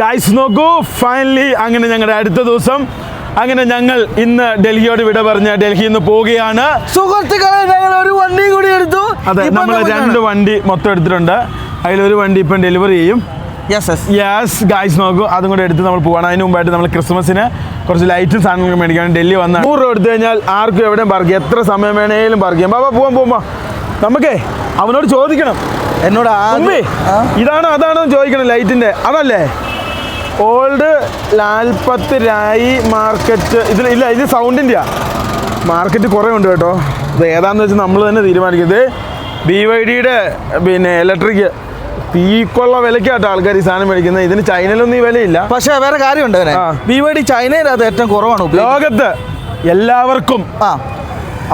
Guys നോക്കൂ, finally അങ്ങനെ ഞങ്ങളുടെ അടുത്ത ദിവസം അങ്ങനെ ഞങ്ങൾ ഇന്ന് ഡൽഹിയോട് വിട പറഞ്ഞ് ഡൽഹിയിൽ നിന്ന് പോവുകയാണ്. സുഹൃത്തുക്കളെ, ഞങ്ങൾ ഒരു വണ്ടി കൂടി എടുത്തു. അതെ, നമ്മൾ 2 വണ്ടി മൊത്തം എടുത്തിട്ടുണ്ട്. അതിലൊരു വണ്ടി ഇപ്പം ഡെലിവറി ചെയ്യും. യെസ് ഗൈസ് നോക്കൂ, അതും കൂടെ എടുത്ത് നമ്മൾ പോവാണ്. അതിന് മുമ്പായിട്ട് നമ്മൾ ക്രിസ്മസിന് കുറച്ച് ലൈറ്റും സാധനങ്ങൾ മേടിക്കാൻ ഡൽഹി വന്ന 100 രൂപ എടുത്തു കഴിഞ്ഞാൽ ആർക്കും എവിടെയും പാർക്ക് ചെയ്യാം, എത്ര സമയം വേണേലും പാർക്ക് ചെയ്യാം. ബാബാ പോവാം. നമുക്കേ അവനോട് ചോദിക്കണം, എന്നോട് ഇതാണോ അതാണോ ചോദിക്കണം. ലൈറ്റിൻ്റെ അതല്ലേ? Old Lajpat Rai market. ഇതില്ല, ഇത് സൗണ്ടിൻ്റെയാ. മാർക്കറ്റ് കുറേ ഉണ്ട് കേട്ടോ. ഇത് ഏതാണെന്ന് വെച്ചാൽ നമ്മൾ തന്നെ തീരുമാനിക്കുന്നത്. BYDയുടെ പിന്നെ ഇലക്ട്രിക് പീക്കുള്ള വിലക്കാട്ടോ ആൾക്കാർ ഈ സാധനം മേടിക്കുന്നത്. ഇതിന് ചൈനയിലൊന്നും ഈ വിലയില്ല. പക്ഷേ വേറെ കാര്യമുണ്ട്, BYD ചൈനയിലത് ഏറ്റവും കുറവാണ് ലോകത്ത് എല്ലാവർക്കും.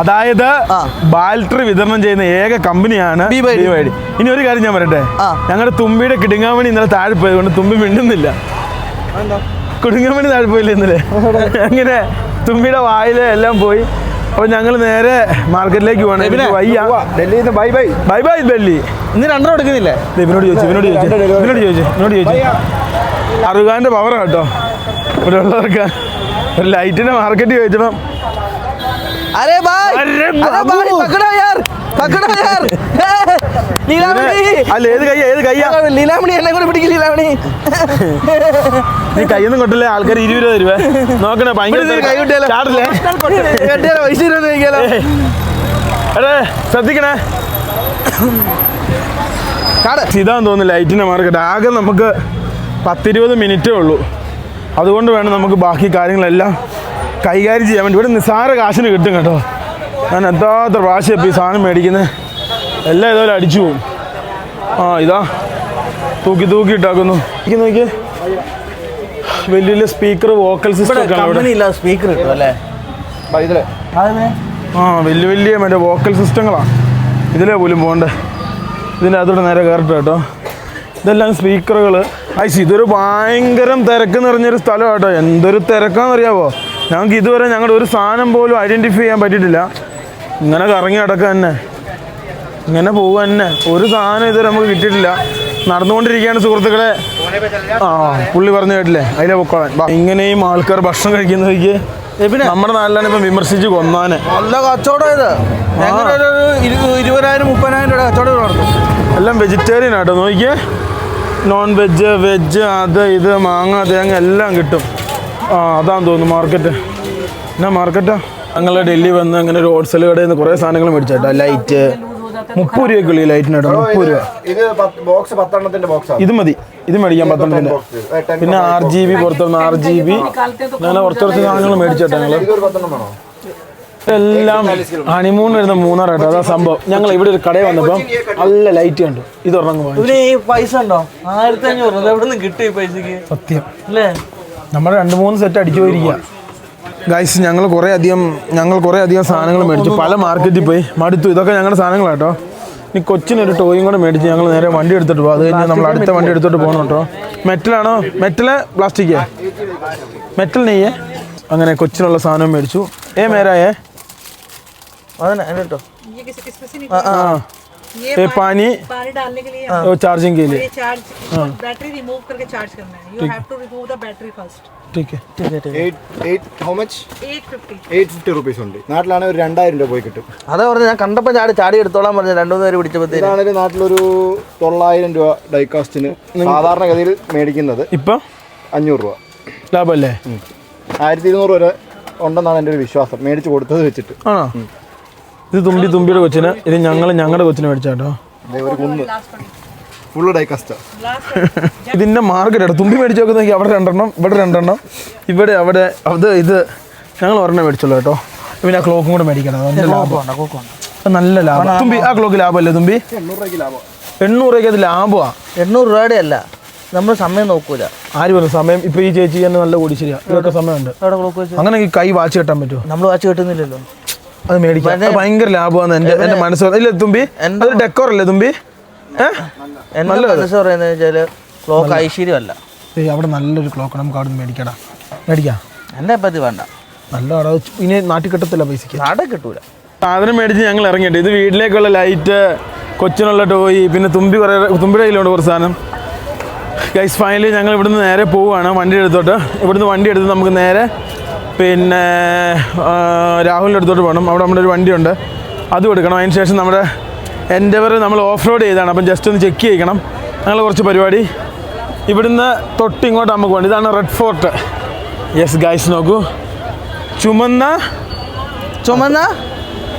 അതായത് ബാറ്ററി വിതരണം ചെയ്യുന്ന ഏക കമ്പനിയാണ് BYD. ഇനി ഒരു കാര്യം ഞാൻ പറയട്ടെ, ഞങ്ങളുടെ തുമ്പിയുടെ കിടുങ്ങാമണി ഇന്നലെ താഴെ പോയതുകൊണ്ട് തുമ്പി മിണ്ടുന്നില്ല. കിടുങ്ങാമണി താഴെ പോയില്ല ഇന്നലെ. അങ്ങനെ തുമ്പിയുടെ വായിൽ എല്ലാം പോയി. അപ്പോൾ ഞങ്ങൾ നേരെ മാർക്കറ്റിലേക്ക് പോകണം. Bye bye Delhi. ഇന്ന് 2 എടുക്കുന്നില്ലേ? ഇവനോട് ചോദിച്ചു. അറുകാൻ്റെ പവറാണ് കേട്ടോ ഇവിടെ ഉള്ളവർക്ക്. ഒരു ലൈറ്റിൻ്റെ മാർക്കറ്റ് ചോദിച്ചപ്പം ലീലാമണി എന്നെ കൂടെ പിടിക്കും. ലീലാമണി നീ കയ്യൊന്നും കൊട്ടില്ലേ? ആൾക്കാർ 20 രൂപ തരുവേ. നോക്കണേ, ഭയങ്കര ശ്രദ്ധിക്കണേ. ഇതാന്ന് തോന്നുന്നു ലൈറ്റിന്റെ മാർക്കറ്റ്. ആകെ നമുക്ക് 10-20 മിനിറ്റേ ഉള്ളൂ. അതുകൊണ്ട് വേണം നമുക്ക് ബാക്കി കാര്യങ്ങളെല്ലാം കൈകാര്യം ചെയ്യാൻ വേണ്ടി. ഇവിടെ നിസ്സാര കാശിന് കിട്ടും കേട്ടോ. ഞാൻ എത്താത്ത പ്രാവശ്യം ഈ സാധനം മേടിക്കുന്നത്. എല്ലാം ഇതുപോലെ അടിച്ചു പോകും. ഇതാ തൂക്കി ഇട്ടാക്കുന്നു. നോക്കിയേ, വലിയ സ്പീക്കർ, വോക്കൽ സിസ്റ്റം ഒക്കെ സ്പീക്കർ കിട്ടും അല്ലേ? വലിയ മറ്റേ വോക്കൽ സിസ്റ്റങ്ങളാണ്. ഇതിലേ പോലും പോകണ്ടേ. ഇതിൻ്റെ അകത്തോടെ നേരെ കയറട്ടെ കേട്ടോ. ഇതെല്ലാം സ്പീക്കറുകൾ. ഇതൊരു ഭയങ്കര തിരക്ക് നിറഞ്ഞൊരു സ്ഥലം കേട്ടോ. എന്തൊരു തിരക്കാണെന്നറിയാവോ? ഞങ്ങൾക്ക് ഇതുവരെ ഞങ്ങളുടെ ഒരു സാധനം പോലും ഐഡൻറ്റിഫൈ ചെയ്യാൻ പറ്റിയിട്ടില്ല. ഇങ്ങനെ കറങ്ങി കിടക്കുക തന്നെ, ഇങ്ങനെ പോവുക തന്നെ. ഒരു സാധനം ഇതുവരെ നമുക്ക് കിട്ടിയിട്ടില്ല. നടന്നുകൊണ്ടിരിക്കുകയാണ് സുഹൃത്തുക്കളെ. പുള്ളി പറഞ്ഞു കേട്ടില്ലേ, അതിലെ പൊക്കോളാൻ. ഇങ്ങനെയും ആൾക്കാർ ഭക്ഷണം കഴിക്കുന്നതൊക്കെ നമ്മുടെ നാട്ടിലാണ് ഇപ്പം വിമർശിച്ച് കൊന്നാന്. നല്ല കച്ചവടം ഇത്. 20,000-30,000 രൂപ കച്ചവടം നടത്തും. എല്ലാം വെജിറ്റേറിയൻ ആട്ടോ. നോക്കിയേ, നോൺ വെജ്, വെജ്, അത് ഇത്, മാങ്ങ, തേങ്ങ എല്ലാം കിട്ടും. അതാന്ന് തോന്നുന്നു മാർക്കറ്റ്. എന്നാ മാർക്കറ്റാ? ഞങ്ങൾ ഡൽഹി വന്ന് അങ്ങനെ ഒരു ഹോൾസെയിൽ കടയിൽ നിന്ന് കുറേ സാധനങ്ങൾ മേടിച്ചേട്ടാ. ലൈറ്റ് 30 രൂപയ്ക്കുള്ളൂ ഈ ലൈറ്റിനാട്ടോ. 30 രൂപ. ഇത് മതി, ഇത് മേടിക്കാം 10 പിന്നെ RGB പുറത്തുനിന്ന് RGB അങ്ങനെ കുറച്ച് സാധനങ്ങൾ മേടിച്ചേട്ടാ. ഞങ്ങൾ എല്ലാം ഹണിമൂൺ വരുന്ന മൂന്നാറാട്ടോ. അതാ സംഭവം. ഞങ്ങൾ ഇവിടെ ഒരു കടയിൽ വന്നപ്പം നല്ല ലൈറ്റ് കണ്ടു. ഇതൊരെണ്ണം പൈസ ഉണ്ടോ? 1500 എവിടെ നിന്ന് കിട്ടും ഈ പൈസക്ക്? സത്യം അല്ലേ? നമ്മൾ 2-3 സെറ്റ് അടിച്ചു പോയിരിക്കുക ഗൈസ്. ഞങ്ങൾ കുറേ അധികം സാധനങ്ങൾ മേടിച്ചു. പല മാർക്കറ്റിൽ പോയി മടുത്തു. ഇതൊക്കെ ഞങ്ങളുടെ സാധനങ്ങളാട്ടോ. ഇനി കൊച്ചിനൊരു ടോയും കൂടെ മേടിച്ച് ഞങ്ങൾ നേരെ വണ്ടി എടുത്തിട്ട് പോകും. അത് കഴിഞ്ഞാൽ നമ്മൾ അടുത്ത വണ്ടി എടുത്തിട്ട് പോകണം കേട്ടോ. മെറ്റലാണോ? മെറ്റല് പ്ലാസ്റ്റിക്കേ? മെറ്റൽ നെയ്യേ. അങ്ങനെ കൊച്ചിനുള്ള സാധനം മേടിച്ചു. മേരായേ पानी डालने के लिए वो चार्जिंग के लिए बैटरी रिमूव करके चार्ज करना है. You have to remove the battery first. ठीक है. How much? 850 rupees ഉണ്ട്. നാട്ടിലാണ് ഒരു 2000 രൂപ പോയി കിട്ടും. അതാ പറഞ്ഞു, ഞാൻ കണ്ടപ്പോൾ ചാടി എടുത്തോളാൻ പറഞ്ഞു. 2-3 പേര് പിടിച്ചപ്പോൾ ഇതാണെങ്കിൽ നാട്ടിലൊരു 900 രൂപ ഡൈകാസ്റ്റിന് സാധാരണഗതിയിൽ മേടിക്കുന്നത് ഇപ്പം 500 രൂപ ലാഭമല്ലേ? 1200 വരെ ഉണ്ടെന്നാണ് എൻ്റെ ഒരു വിശ്വാസം, മേടിച്ച് കൊടുത്തത് വെച്ചിട്ട്. ഇത് തുമ്പിയുടെ കൊച്ചിന്, ഇത് ഞങ്ങളുടെ കൊച്ചിന് മേടിച്ചാട്ടോ. ഒരു കുന്ന് ഫുള്ള് ഡൈകാസ്റ്റ്. ഇതിന്റെ മാർക്കറ്റ് തുമ്പി മേടിച്ച് നോക്കി. അവിടെ 2 എണ്ണം, ഇവിടെ 2 എണ്ണം, ഇവിടെ അവിടെ ഇത് ഞങ്ങൾ ഒരെണ്ണം മേടിച്ചോളൂ കേട്ടോ. പിന്നെ ആ ക്ലോക്കും കൂടെ മേടിക്കണം. നല്ല ലാഭം. തുമ്പി ആ ക്ലോക്ക് ലാഭമല്ലേ തുമ്പി? 800 രൂപയ്ക്ക് അത് ലാഭമാണ്. 800 രൂപയുടെ അല്ല, നമ്മൾ സമയം നോക്കൂല. ആര് പറഞ്ഞു സമയം? ഇപ്പൊ ഈ ചേച്ചി തന്നെ നല്ല കൂടി ശരിയാ. ഇതൊക്കെ സമയമുണ്ട്. അങ്ങനെ കൈ വാച്ച് കെട്ടാൻ പറ്റുമോ? നമ്മൾ വാച്ച് കെട്ടുന്നില്ലല്ലോ. അത് മേടിക്കാം, ഭയങ്കര ലാഭമാണ് എന്റെ മനസ്സ്. ഇല്ല തുമ്പി, അത് ഡെക്കോർ അല്ലേ തുമ്പി? നല്ല മനസ്സ് പറയുന്നത് വെച്ചാൽ ക്ലോക്ക് ഐശ്വര്യമല്ല. അവിടെ നല്ലൊരു ക്ലോക്ക് നമുക്ക് അവിടെ മേടിക്കാം. എന്നെ പറ്റി വേണ്ട. നല്ല ഇനി നാട്ടിൽ കിട്ടത്തില്ല പൈസക്ക്. നാട്ടിൽ കിട്ടൂല. സാധനം മേടിച്ച് ഞങ്ങൾ ഇറങ്ങിയിട്ട് ഇത് വീട്ടിലേക്കുള്ള ലൈറ്റ്, കൊച്ചിനുള്ള ടോയ്, പിന്നെ തുമ്പിയുടെ കയ്യിലുണ്ട് കുറച്ച് സാധനം. ഗൈസ് ഫൈനലി ഞങ്ങൾ ഇവിടുന്ന് നേരെ പോവുകയാണ് വണ്ടി എടുത്തോട്ട്. ഇവിടുന്ന് വണ്ടി എടുത്ത് നമുക്ക് നേരെ പിന്നെ രാഹുലിൻ്റെ അടുത്തോട്ട് പോകണം. അവിടെ നമ്മുടെ ഒരു വണ്ടിയുണ്ട്, അതും എടുക്കണം. അതിന് ശേഷം നമ്മുടെ എൻഡവർ നമ്മൾ ഓഫ് റോഡ് ചെയ്താണ്, അപ്പം ജസ്റ്റ് ഒന്ന് ചെക്ക് ചെയ്യണം. ഞങ്ങൾ കുറച്ച് പരിപാടി ഇവിടുന്ന് തൊട്ട് ഇങ്ങോട്ട് നമുക്ക് പോകണം. ഇതാണ് റെഡ് ഫോർട്ട്. യെസ് ഗൈസ് നോക്കൂ, ചുമന്ന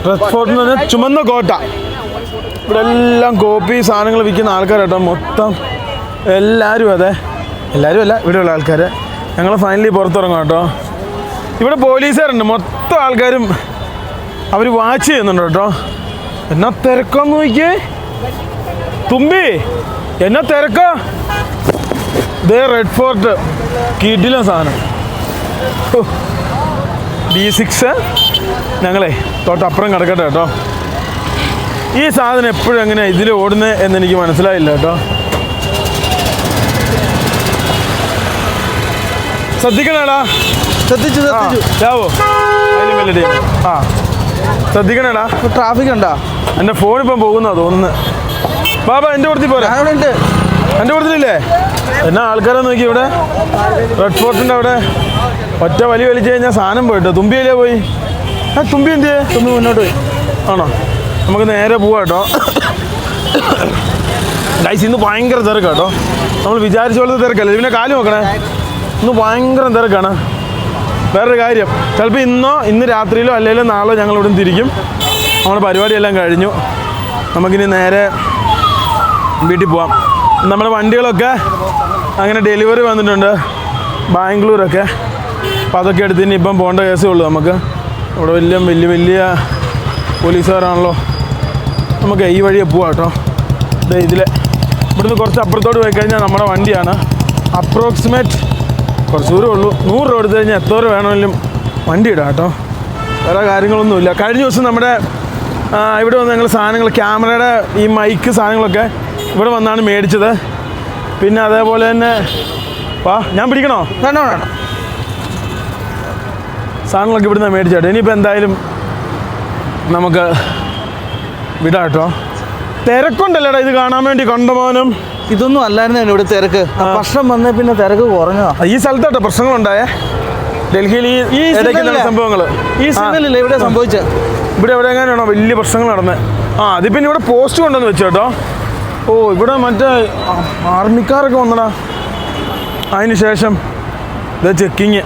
റെഡ് ഫോർട്ട് എന്ന് പറഞ്ഞാൽ ചുമന്ന കോട്ട. ഇവിടെ എല്ലാം കോപ്പി സാധനങ്ങൾ വിൽക്കുന്ന ആൾക്കാർ കേട്ടോ, മൊത്തം എല്ലാവരും അതെ, എല്ലാവരും അല്ല ഇവിടെയുള്ള ആൾക്കാർ. ഞങ്ങൾ ഫൈനലി പുറത്തിറങ്ങും കേട്ടോ. ഇവിടെ പോലീസുകാരുണ്ട്, മൊത്തം ആൾക്കാരും അവർ വാച്ച് ചെയ്യുന്നുണ്ട് കേട്ടോ. എന്നാ തിരക്കാന്ന് നോക്കിയേ തുമ്പി, എന്നാ തിരക്കാ. ഇതേ റെഡ് ഫോർട്ട് കിടിലൻ സാധനം. D6 ഞങ്ങളെ തൊട്ടപ്പുറം കിടക്കട്ടെ കേട്ടോ. ഈ സാധനം എപ്പോഴും എങ്ങനെയാണ് ഇതിൽ ഓടുന്നത് എന്നെനിക്ക് മനസ്സിലായില്ല കേട്ടോ. ശ്രദ്ധിക്കണേടാ, ശ്രദ്ധിച്ചു ചാവോ അതിലും വലിയ ടീം. ആ ശ്രദ്ധിക്കണേടാ, ട്രാഫിക് ഉണ്ടോ? എൻ്റെ ഫോൺ ഇപ്പം പോകുന്നോ തോന്നുന്നു. ബാബാ എൻ്റെ കൊടുത്തി പോരാ, ഉണ്ട്. എൻ്റെ കൊടുത്തില്ലേ? എന്നാ ആൾക്കാരെ നോക്കി ഇവിടെ റെഡ് ഫോർട്ടിൻ്റെ അവിടെ ഒറ്റ വലി വലിച്ചു കഴിഞ്ഞാൽ സാധനം പോയിട്ടോ. തുമ്പിയല്ലേ പോയി? തുമ്പി എന്ത് ചെയ്യേ? തുമ്പി മുന്നോട്ട് പോയി ആണോ? നമുക്ക് നേരെ പോവാം കേട്ടോ. ഗൈസ് ഇന്ന് ഭയങ്കര തിരക്കാണ് കേട്ടോ. നമ്മൾ വിചാരിച്ച പോലത്തെ തിരക്കല്ല. ഇതിനെ കാല് നോക്കണേ, ഇന്ന് ഭയങ്കര തിരക്കാണ്. വേറൊരു കാര്യം, ചിലപ്പോൾ ഇന്ന് രാത്രിയിലോ അല്ലെങ്കിൽ നാളെ ഞങ്ങൾ ഇവിടെ നിന്ന് തിരിക്കും. നമ്മുടെ പരിപാടിയെല്ലാം കഴിഞ്ഞു, നമുക്കിനി നേരെ വീട്ടിൽ പോവാം. നമ്മുടെ വണ്ടികളൊക്കെ അങ്ങനെ ഡെലിവറി വന്നിട്ടുണ്ട് ബാംഗ്ലൂരൊക്കെ. അപ്പോൾ അതൊക്കെ എടുത്ത് ഇനി ഇപ്പം പോകേണ്ട കേസേ ഉള്ളൂ നമുക്ക്. ഇവിടെ വലിയ പോലീസുകാരാണല്ലോ. നമുക്ക് ഈ വഴിയെ പോവാം കേട്ടോ. ഇവിടുന്ന് കുറച്ച് അപ്പുറത്തോട്ട് പോയി കഴിഞ്ഞാൽ നമ്മുടെ വണ്ടിയാണ്. അപ്രോക്സിമേറ്റ് കുറച്ച് ദൂരമേ ഉള്ളൂ. 100 രൂപ എടുത്തു കഴിഞ്ഞാൽ എത്ര രൂപ വേണമെങ്കിലും വണ്ടി ഇടാം കേട്ടോ. വേറെ കാര്യങ്ങളൊന്നുമില്ല. കഴിഞ്ഞ ദിവസം നമ്മുടെ ഇവിടെ വന്ന് ഞങ്ങൾ സാധനങ്ങൾ, ക്യാമറയുടെ ഈ മൈക്ക് സാധനങ്ങളൊക്കെ ഇവിടെ വന്നാണ് മേടിച്ചത്. പിന്നെ അതേപോലെ തന്നെ ഞാൻ പിടിക്കണോ? വേണോ? സാധനങ്ങളൊക്കെ ഇവിടുന്ന് മേടിച്ചോട്ടെ. ഇനിയിപ്പോൾ എന്തായാലും നമുക്ക് വിടാം കേട്ടോ. തിരക്കുണ്ടല്ലേടാ ഇത് കാണാൻ വേണ്ടി കണ്ടമാനം. ഇതൊന്നും അല്ലായിരുന്നു ഇവിടെ തിരക്ക്. പ്രശ്നം വന്നേ പിന്നെ തിരക്ക് കുറഞ്ഞോ? ഈ സ്ഥലത്തോട്ടോ പ്രശ്നങ്ങളുണ്ടായേ ഡൽഹിയിൽ. ഈ സംഭവങ്ങൾ ഈ സിഗ്നലില്ല ഇവിടെ സംഭവിച്ചത്. ഇവിടെ എവിടെ എങ്ങനെയാണോ വലിയ പ്രശ്നങ്ങൾ നടന്നത്. അത് പിന്നെ ഇവിടെ പോസ്റ്റ് കൊണ്ടുവന്ന് വെച്ചു കേട്ടോ. ഓ ഇവിടെ മറ്റേ ആർമിക്കാരൊക്കെ വന്നടാ. അതിന് ശേഷം ഇത് ചെക്കിങ്.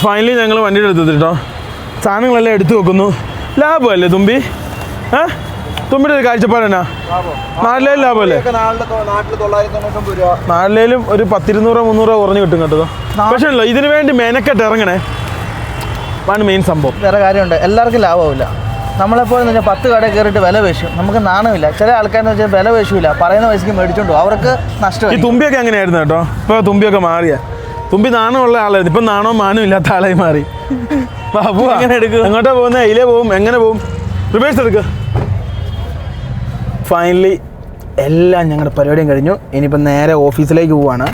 ഫൈനലി ഞങ്ങൾ വണ്ടിയുടെ എടുത്തത് കേട്ടോ. സാധനങ്ങളെല്ലാം എടുത്തു വെക്കുന്നു. ലാഭമല്ലേ തുമ്പി? തുമ്പിയുടെ ഒരു കാഴ്ചപ്പാടെന്നാ? നാട്ടിലേലും ലാഭമല്ലേ? നാട്ടിലേലും ഒരു 10-200-300 രൂപ കുറഞ്ഞ് കിട്ടും കേട്ടോ. പക്ഷേ ഉള്ളൂ ഇതിനു വേണ്ടി മെനക്കെട്ട് ഇറങ്ങണേ, ആണ് മെയിൻ സംഭവം. വേറെ കാര്യമുണ്ട്, എല്ലാവർക്കും ലാഭമില്ല. നമ്മളെപ്പോഴും 10 കടയിൽ കയറിയിട്ട് വില പേശും, നമുക്ക് നാണമില്ല. ചില ആൾക്കാരെന്ന് വെച്ചാൽ വില പേശില്ല, പറയുന്ന പൈസക്ക് മേടിച്ചോണ്ടോ, അവർക്ക് നഷ്ടം. ഈ തുമ്പിയൊക്കെ അങ്ങനെയായിരുന്നു കേട്ടോ. ഇപ്പോൾ തുമ്പിയൊക്കെ മാറിയ. തുമ്പി നാണമുള്ള ആളായിരുന്നു, ഇപ്പം നാണവും മാനും ഇല്ലാത്ത ആളായി മാറി. എങ്ങനെ എടുക്കും? എങ്ങോട്ടാ പോകുന്നത്? അതിലേ പോവും. എങ്ങനെ പോവും? റിവേഴ്സ് എടുക്കുക. ഫൈനലി എല്ലാം ഞങ്ങളുടെ പരിപാടിയും കഴിഞ്ഞു. ഇനിയിപ്പം നേരെ ഓഫീസിലേക്ക് പോവാണ്.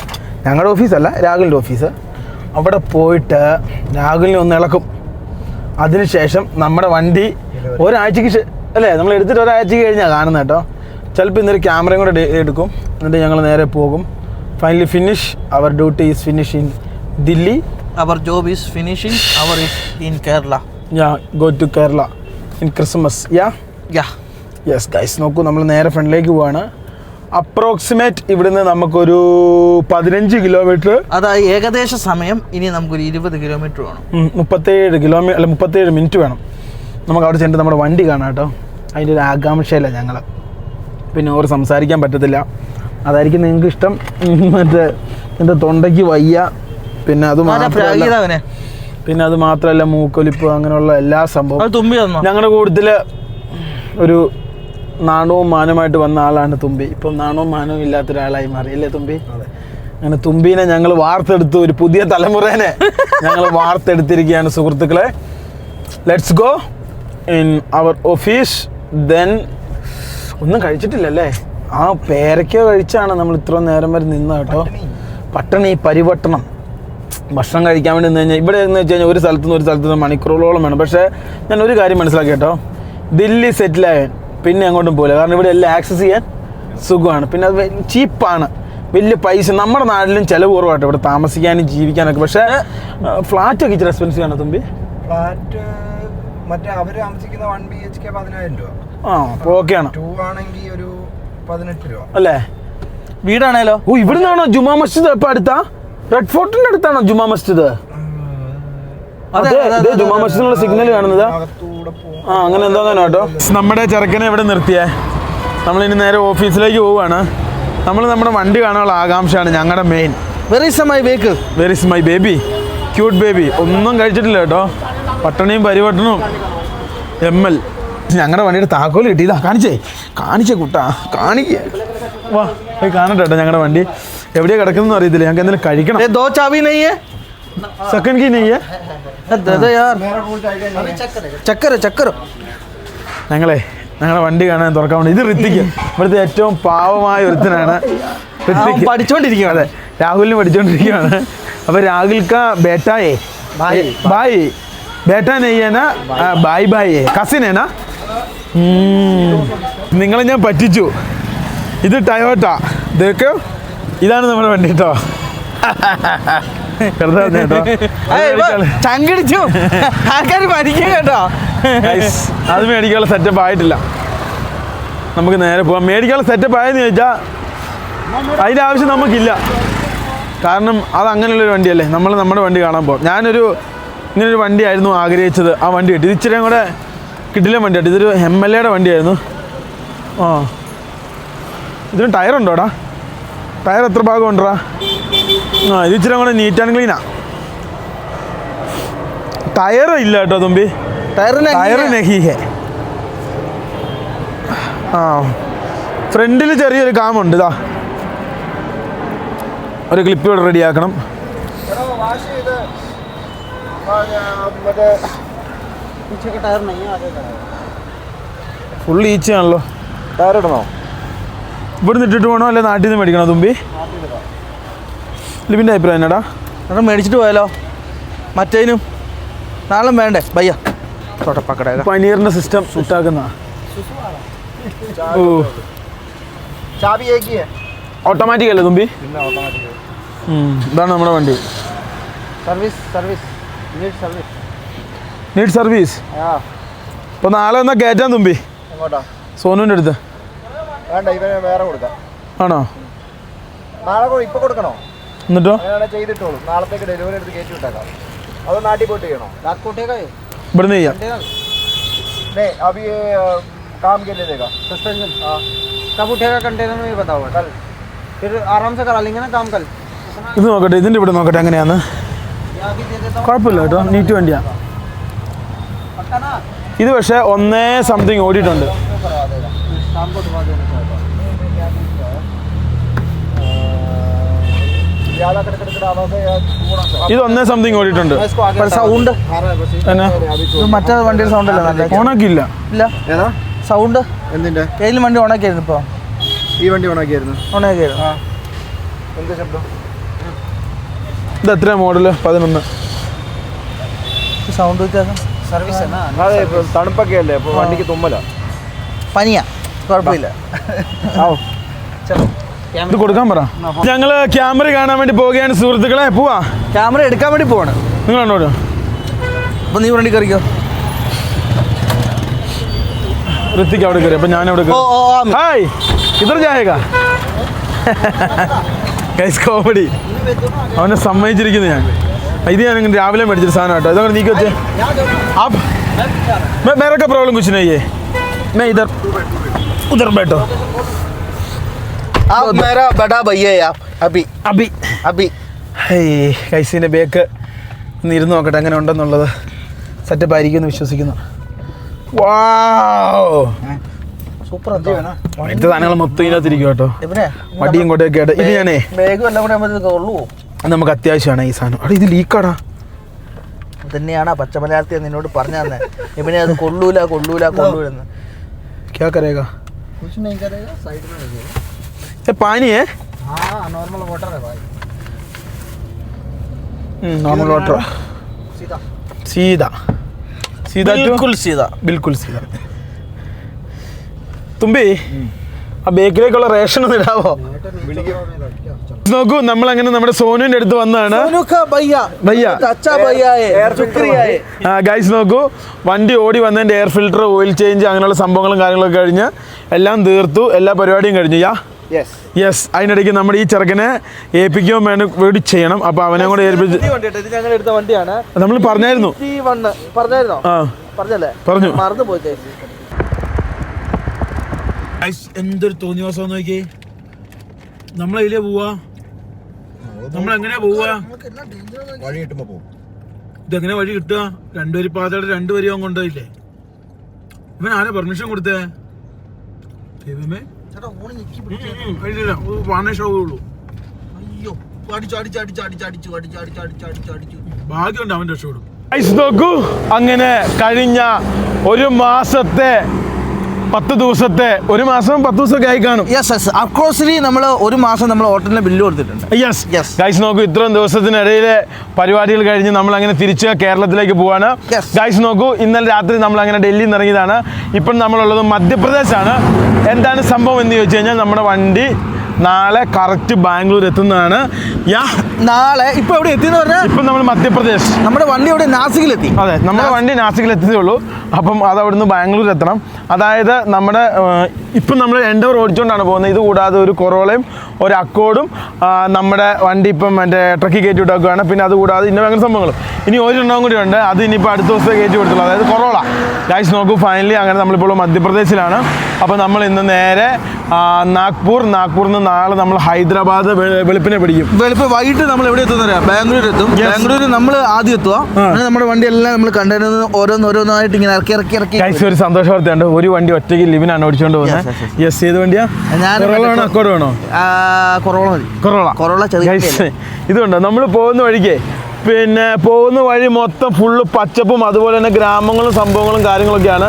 ഞങ്ങളുടെ ഓഫീസല്ല, രാഹുലിൻ്റെ ഓഫീസ്. അവിടെ പോയിട്ട് രാഹുലിനെ ഒന്ന് ഇളക്കും. അതിനുശേഷം നമ്മുടെ വണ്ടി ഒരാഴ്ചക്ക് അല്ലേ നമ്മൾ എടുത്തിട്ട് ഒരാഴ്ചക്ക് കഴിഞ്ഞാൽ കാണുന്നത് കേട്ടോ. ചിലപ്പോൾ ഇന്നൊരു ക്യാമറയും കൂടെ എടുക്കും, എന്നിട്ട് ഞങ്ങൾ നേരെ പോകും. Finally finish our duty is finish in Delhi. Our job is finishing our is in Kerala. Go to Kerala in Christmas. Yes guys നോക്കൂ, നമ്മൾ നേരെ ഫ്രണ്ടിലേക്ക് പോവാണ്. അപ്രോക്സിമേറ്റ് ഇവിടുന്ന് നമുക്കൊരു 15 കിലോമീറ്റർ. അതായത് ഏകദേശ സമയം ഇനി നമുക്കൊരു 20 കിലോമീറ്റർ വേണം. 37 മിനിറ്റ് വേണം നമുക്ക് അവിടെ ചെന്നിട്ട് നമ്മുടെ വണ്ടി കാണാം കേട്ടോ. അതിൻ്റെ ഒരു ആകാംക്ഷയില്ല ഞങ്ങൾ. പിന്നെ ഓർ സംസാരിക്കാൻ പറ്റത്തില്ല, അതായിരിക്കും നിങ്ങൾക്ക് ഇഷ്ടം. മറ്റേ എൻ്റെ തൊണ്ടയ്ക്ക് വയ്യ. പിന്നെ അത് മാത്രമല്ല മൂക്കൊലിപ്പ് അങ്ങനെയുള്ള എല്ലാ സംഭവം. ഞങ്ങളുടെ കൂട്ടത്തിൽ ഒരു നാണവും മാനവുമായിട്ട് വന്ന ആളാണ് തുമ്പി. ഇപ്പം നാണവും മാനവും ഇല്ലാത്ത ഒരാളായി മാറി അല്ലേ തുമ്പി? അങ്ങനെ തുമ്പീനെ ഞങ്ങൾ വാർത്തെടുത്തു. ഒരു പുതിയ തലമുറേനെ ഞങ്ങൾ വാർത്തെടുത്തിരിക്കുകയാണ് സുഹൃത്തുക്കളെ. Let's go in our office. Then ഒന്നും കഴിച്ചിട്ടില്ലല്ലേ? ആ പേരയ്ക്കോ കഴിച്ചാണ് നമ്മൾ ഇത്ര നേരം വരെ നിന്ന് കേട്ടോ. പട്ടണി പരിവട്ടണം. ഭക്ഷണം കഴിക്കാൻ വേണ്ടി നിന്ന് കഴിഞ്ഞാൽ ഇവിടെ എന്ന് വെച്ച് കഴിഞ്ഞാൽ ഒരു സ്ഥലത്തു നിന്ന് മണിക്കൂറുകളോളം വേണം. പക്ഷേ ഞാൻ ഒരു കാര്യം മനസ്സിലാക്കി കേട്ടോ, ദില്ലി സെറ്റിലായാൻ പിന്നെ അങ്ങോട്ടും പോകില്ല. കാരണം ഇവിടെ എല്ലാം ആക്സസ് ചെയ്യാൻ സുഖമാണ്. പിന്നെ അത് ചീപ്പാണ്. വലിയ പൈസ. നമ്മുടെ നാട്ടിലും ചിലവ് കുറവാട്ടോ ഇവിടെ താമസിക്കാനും ജീവിക്കാനൊക്കെ. പക്ഷേ ഫ്ലാറ്റൊക്കെ ഇച്ചിരി എക്സ്പെൻസീവ് ആണ് തുമ്പി. ഫ്ലാറ്റ് മറ്റേ അവർ താമസിക്കുന്ന 1 BHK 10,000 രൂപ. ആ അപ്പോൾ ഓക്കെയാണ്. 2 ആണെങ്കിൽ ഒരു 18 രൂപ അല്ലേ? വീടാണേലോ? ഓ ഇവിടുന്നാണോ ജുമാ മസ്ജിദ്? ഇപ്പം അടുത്താ റെഡ് ഫോർട്ടിന്റെ അടുത്താണോ ജുമാ മസ്ജിദ്? അതെ അതെ, ജുമാ മസ്ജിദിനുള്ള സിഗ്നൽ കാണുന്നത്. ആ അങ്ങനെ എന്തോ കേട്ടോ. നമ്മുടെ ചെറുക്കനെ ഇവിടെ നിർത്തിയേ. നമ്മളിനി നേരെ ഓഫീസിലേക്ക് പോവുകയാണ്. നമ്മൾ നമ്മുടെ വണ്ടി കാണാനുള്ള ആകാംക്ഷയാണ് ഞങ്ങളുടെ main. Were is my vehicle? Were is my baby? Cute baby. ഒന്നും കഴിച്ചിട്ടില്ല കേട്ടോ. പട്ടണിയും പരിവട്ടണവും ML. ഞങ്ങളുടെ വണ്ടിയുടെ താക്കോല് കിട്ടിയതാ. കാണിച്ചേ കുട്ടാ, കാണിക്കേ. വാ പോയി കാണട്ടെ കേട്ടോ. ഞങ്ങളുടെ വണ്ടി എവിടെയാണ് കിടക്കുന്നതെന്ന് അറിയത്തില്ല. ഞങ്ങൾക്ക് എന്തെങ്കിലും കഴിക്കണം. ദോ ചാവി നെയ്യേ, സെക്കൻഡ് കീ നെയ്യേ. ചക്കര. ഞങ്ങളുടെ വണ്ടി കാണാൻ തുറക്കാൻ വേണ്ടി. ഇത് ഋത്തിക്ക്, ഇവിടുത്തെ ഏറ്റവും പാവമായ ഒരുത്തനാണ് ഋത്തിക്ക്. പഠിച്ചോണ്ടിരിക്കുകയാണ്. അതെ, രാഹുലിന് പഠിച്ചുകൊണ്ടിരിക്കുകയാണ്. അപ്പോൾ രാഹുൽ കാ ബേട്ടായേ ബായ് ബേട്ടാ നെയ്യേനാ ബായ് ബായേ കസിനേനാ. നിങ്ങളെ ഞാൻ പറ്റിച്ചു. ഇത് ടയോട്ട. ഇതൊക്കെ ഇതാണ് നമ്മുടെ വണ്ടി കേട്ടോ. ചങ്കിടിച്ചു ആൾക്കാർ പഠിക്കും കേട്ടോ. അത് മേടിക്കാനുള്ള സെറ്റപ്പ് ആയിട്ടില്ല. നമുക്ക് നേരെ പോവാം. മേടിക്കാനുള്ള സെറ്റപ്പ് ആയെന്ന് ചോദിച്ചാൽ അതിൻ്റെ ആവശ്യം നമുക്കില്ല. കാരണം അത് അങ്ങനെയുള്ളൊരു വണ്ടിയല്ലേ. നമ്മൾ നമ്മുടെ വണ്ടി കാണാൻ പോകും. ഞാനൊരു ഇങ്ങനൊരു വണ്ടിയായിരുന്നു ആഗ്രഹിച്ചത്. ആ വണ്ടി കിട്ടി. ഇത് ഇച്ചിരിയും കൂടെ കിട്ടില്ല വണ്ടിയായിട്ട്. ഇതൊരു MLA യുടെ വണ്ടിയായിരുന്നു. ആ ഇതിന് ടയറുണ്ടോടാ? ടയർ എത്ര ഭാഗം ഉണ്ടോ? ആ ഇത് ഇച്ചിരി കൂടെ നീറ്റ് ആൻഡ് ക്ലീനാ. ടയർ ഇല്ല കേട്ടോ തുമ്പി. ടയർ നെഹിഹെ. ആ ഫ്രണ്ടിൽ ചെറിയൊരു കാമുണ്ട്. ഇതാ ഒരു ക്ലിപ്പ് ഇവിടെ റെഡിയാക്കണം. ഫുൾ ഈച്ചയാണല്ലോ. ടയർ ഇടണോ? ഇവിടുന്ന് ഇട്ടിട്ട് പോകണോ അല്ലെ നാട്ടിൽ നിന്ന് മേടിക്കണോ തുമ്പി? ലിബിൻ്റെ അഭിപ്രായം എന്നാടാ? അവിടെ മേടിച്ചിട്ട് പോയാലോ? മറ്റേനും നാളെ വേണ്ടേ ഭയ്യ? തൊട്ടപ്പക്കട പനീറിൻ്റെ സിസ്റ്റം ഇട്ടാക്കുന്ന. ഓ ചാബി ഏക്കിയേ? ഓട്ടോമാറ്റിക് അല്ലേ തുമ്പി? ഇതാണ് നമ്മുടെ വണ്ടി. Need service. അപ്പോൾ നാളെ എന്നാൽ കയറ്റാൻ തുമ്പി സോനുവിൻ്റെ അടുത്ത്. വേണ്ട, ഇവനെ വേറെ കൊടുക്കാം. ആണോ? നാളെ ഇപ്പോൾ കൊടുക്കണോ? എന്നിട്ടോ ചെയ്തിട്ടോളൂ. നാളത്തേക്ക് ഡെലിവറി എടുത്ത് കയറ്റി വിട്ടേക്കാം. അത് നാട്ടിൽ പോയിട്ട് ചെയ്യണോ? ഇവിടുന്ന് ചെയ്യാം. अभी काम के लिए देगा सस्पेंशन। कब उठेगा कंटेनर में बताओ कल, फिर आराम से करा लेंगे ना काम कल। ഇത് നോക്കട്ടെ, ഇതിൻ്റെ ഇവിടെ നോക്കട്ടെ എങ്ങനെയാന്ന്. കുഴപ്പമില്ല കേട്ടോ, നീറ്റ് വണ്ടിയാണ് ഇത്. പക്ഷേ 1 സംതിങ് ഓടിയിട്ടുണ്ട്. ഇത് 1 സംതിങ് ഓടിയിട്ടുണ്ട്. സൗണ്ട് മറ്റേ വണ്ടിയുടെ സൗണ്ട് അല്ല, ഓണാക്കിയില്ല. ഇല്ല സൗണ്ട് എന്തിന്റെ? ഏതിലും വണ്ടി ഓണാക്കിയായിരുന്നു. ഇപ്പോൾ ഈ വണ്ടി ഓണാക്കിയായിരുന്നു. എന്ത് ശബ്ദം? ഇത് എത്ര മോഡല്? 11. സൗണ്ട് വ്യത്യാസം. സർവീസ് അതെ, തണുപ്പൊക്കെ അല്ലേ, അപ്പോൾ വണ്ടിക്ക് തുമ്മല. പനിയാ, കുഴപ്പമില്ല. ഇത് കൊടുക്കാൻ പറ. ഞങ്ങള് ക്യാമറ കാണാൻ വേണ്ടി പോവുകയാണ് സുഹൃത്തുക്കളെ. പോവാ, ക്യാമറ എടുക്കാൻ വേണ്ടി പോവാണ്. നിങ്ങൾ കണ്ടോളൂ. അപ്പൊ നീ വണ്ടി കയറിക്കോ. ഋത്തിക്ക് അവിടെ കയറി, അപ്പൊ ഞാൻ അവിടെ കയറി. ഹായ്, ഇതർ ജായേഗാ ഗൈസ്, കോമഡി. അവനെ സമ്മതിച്ചിരിക്കുന്നു ഞാൻ. ഇത് ഞാൻ രാവിലെ മേടിച്ചൊരു സാധനം കേട്ടോ. ഇതങ്ങനെ നീക്കി വെച്ചേ. मेरे का प्रॉब्लम कुछ नहीं है, मैं इधर उधर बैठो. आप मेरा बड़ा भैया है, आप अभी अभी अभी കൈസിൻ്റെ ബേക്ക് ഒന്ന് ഇരുന്ന് നോക്കട്ടെ എങ്ങനെ ഉണ്ടെന്നുള്ളത്. സെറ്റപ്പ് ആയിരിക്കും എന്ന് വിശ്വസിക്കുന്നു. സൂപ്പർ. അടുത്ത സാധനങ്ങൾ മൊത്തം ഇതിനകത്തിരിക്കും കേട്ടോ. വടിയും കൊണ്ടൊക്കെ ആയിട്ട്. ഇത് ഞാനേ ബാഗും എല്ലാം കൂടെ ഉള്ളൂ. നമുക്ക് അത്യാവശ്യമാണ് ഈ സാധനം. അവിടെ ഇത് ലീക്കാടാ. തന്നെയാണ് പച്ച മലയാളത്തിൽ നിന്നോട് പറഞ്ഞു തന്നെ. ഇവനെ അത് കൊള്ളൂല കൊള്ളൂലെന്ന്. क्या करेगा? कुछ नहीं करेगा, साइड में रखिएगा. ये पानी है? हाँ, नॉर्मल वाटर है भाई. Normal water. सीधा सीधा सीधा, बिल्कुल सीधा, बिल्कुल सीधा. तुम भी ആ ബേക്കിലേക്കുള്ള റേഷൻ ഒന്ന് ഇടാവോ? നോക്കൂ, നമ്മളങ്ങനെ നമ്മുടെ സോനുവിന്റെ അടുത്ത് വന്നതാണ്. ഗൈസ് നോക്കൂ, വണ്ടി ഓടി വന്നതിന്റെ എയർ ഫിൽറ്റർ, ഓയിൽ ചേഞ്ച്, അങ്ങനെയുള്ള സംഭവങ്ങളും കാര്യങ്ങളൊക്കെ കഴിഞ്ഞ് എല്ലാം തീർത്തു, എല്ലാ പരിപാടിയും കഴിഞ്ഞു. യെസ്, അതിനിടയ്ക്ക് നമ്മുടെ ഈ ചെറുക്കനെ ഏൽപ്പിക്കുകയും വേണം, വേണ്ടി ചെയ്യണം. അപ്പൊ അവനെ കൂടെ ഏൽപ്പിച്ച് നമ്മൾ പറഞ്ഞായിരുന്നു. എന്തൊരു തോന്നിയ ദിവസം നോക്കി, നമ്മളതിലേ പോവാ, നമ്മളെങ്ങനെയാ പോവാ? ഇതെങ്ങനെ വഴി കിട്ടുക? രണ്ടുപേര് പാതയുടെ രണ്ടുപേരും കൊണ്ടുപോയില്ലേ? ഇവൻ ആരാ പെർമിഷൻ കൊടുത്തേ? ഭാഗ്യമുണ്ട്, അവൻ രക്ഷപ്പെടും. നോക്കൂ, അങ്ങനെ കഴിഞ്ഞ ഒരു മാസത്തെ 10 ദിവസത്തെ, ഒരു മാസം 10 ദിവസമൊക്കെ ആയി കാണും. അക്രോസ്ലി നമ്മൾ ഒരു മാസം നമ്മൾ ഹോട്ടലിന് ബില്ല് കൊടുത്തിട്ടുണ്ട്. ഗൈസ് നോക്കൂ, ഇത്രയും ദിവസത്തിനിടയിലെ പരിപാടികൾ കഴിഞ്ഞ് നമ്മൾ അങ്ങനെ തിരിച്ച് കേരളത്തിലേക്ക് പോവാണ്. ഗൈസ് നോക്കൂ, ഇന്നലെ രാത്രി നമ്മൾ അങ്ങനെ ഡൽഹിയിൽ നിന്ന് ഇറങ്ങിയതാണ്. ഇപ്പം നമ്മളുള്ളത് മധ്യപ്രദേശാണ്. എന്താണ് സംഭവം എന്ന് ചോദിച്ചു കഴിഞ്ഞാൽ, നമ്മുടെ വണ്ടി നാളെ കറക്റ്റ് ബാംഗ്ലൂർ എത്തുന്നതാണ്. നാളെ ഇപ്പൊ എവിടെ എത്തിയെന്ന് പറഞ്ഞാൽ, ഇപ്പം നമ്മൾ മധ്യപ്രദേശ്, നമ്മുടെ വണ്ടി ഇവിടെ നാസിക്കിലെത്തി. അതെ, നമ്മുടെ വണ്ടി നാസിക്കിൽ എത്തിയതേ ഉള്ളൂ. അപ്പം അത് അവിടുന്ന് ബാംഗ്ലൂർ എത്തണം. അതായത് നമ്മുടെ ഇപ്പം നമ്മൾ എൻഡവർ ഓടിച്ചുകൊണ്ടാണ് പോകുന്നത്. ഇത് കൂടാതെ ഒരു കൊറോളയും ഒരു അക്കോർഡും നമ്മുടെ വണ്ടി ഇപ്പം മറ്റേ ട്രക്കി കയറ്റി വിട്ടേക്കുകയാണ്. പിന്നെ അതുകൂടാതെ ഇന്ന ഭയങ്കര സംഭവങ്ങളും ഇനി ഒരെണ്ണവും കൂടി ഉണ്ട്. അത് ഇനിയിപ്പോൾ അടുത്ത ദിവസത്തെ കയറ്റി കൊടുത്തുള്ളൂ, അതായത് കൊറോള. ഗൈസ് നോക്കൂ, ഫൈനലി അങ്ങനെ നമ്മളിപ്പോൾ മധ്യപ്രദേശിലാണ്. അപ്പോൾ നമ്മൾ ഇന്ന് നേരെ നാഗ്പൂരിൽ നിന്ന് നാളെ നമ്മൾ ഹൈദരാബാദ് വെളുപ്പിനെ പിടിക്കും. വൈകിട്ട് നമ്മൾ എവിടെ എത്തുന്ന ബാംഗ്ലൂർ എത്തും. ബാംഗ്ലൂർ നമ്മൾ ആദ്യം എത്തുക. നമ്മുടെ വണ്ടി എല്ലാം നമ്മൾ കണ്ടെയ്നർ ഓരോന്നായിട്ട് ഇങ്ങനെ ഇറക്കി. ഗൈസ് ഒരു സന്തോഷ വാർത്തയുണ്ട്, ഒരു വണ്ടി ഒറ്റയ്ക്ക് ലിവിനാണ് ഓടിച്ചുകൊണ്ട് പോകുന്നത്. യെസ്, ഏത് വണ്ടിയാ? കൊറോള അക്കോർഡ് വേണോ? കൊറോള. ഇതുണ്ടോ നമ്മൾ പോകുന്ന വഴിക്ക്? പിന്നെ പോകുന്ന വഴി മൊത്തം ഫുള്ള് പച്ചപ്പും അതുപോലെ തന്നെ ഗ്രാമങ്ങളും സംഭവങ്ങളും കാര്യങ്ങളൊക്കെയാണ്.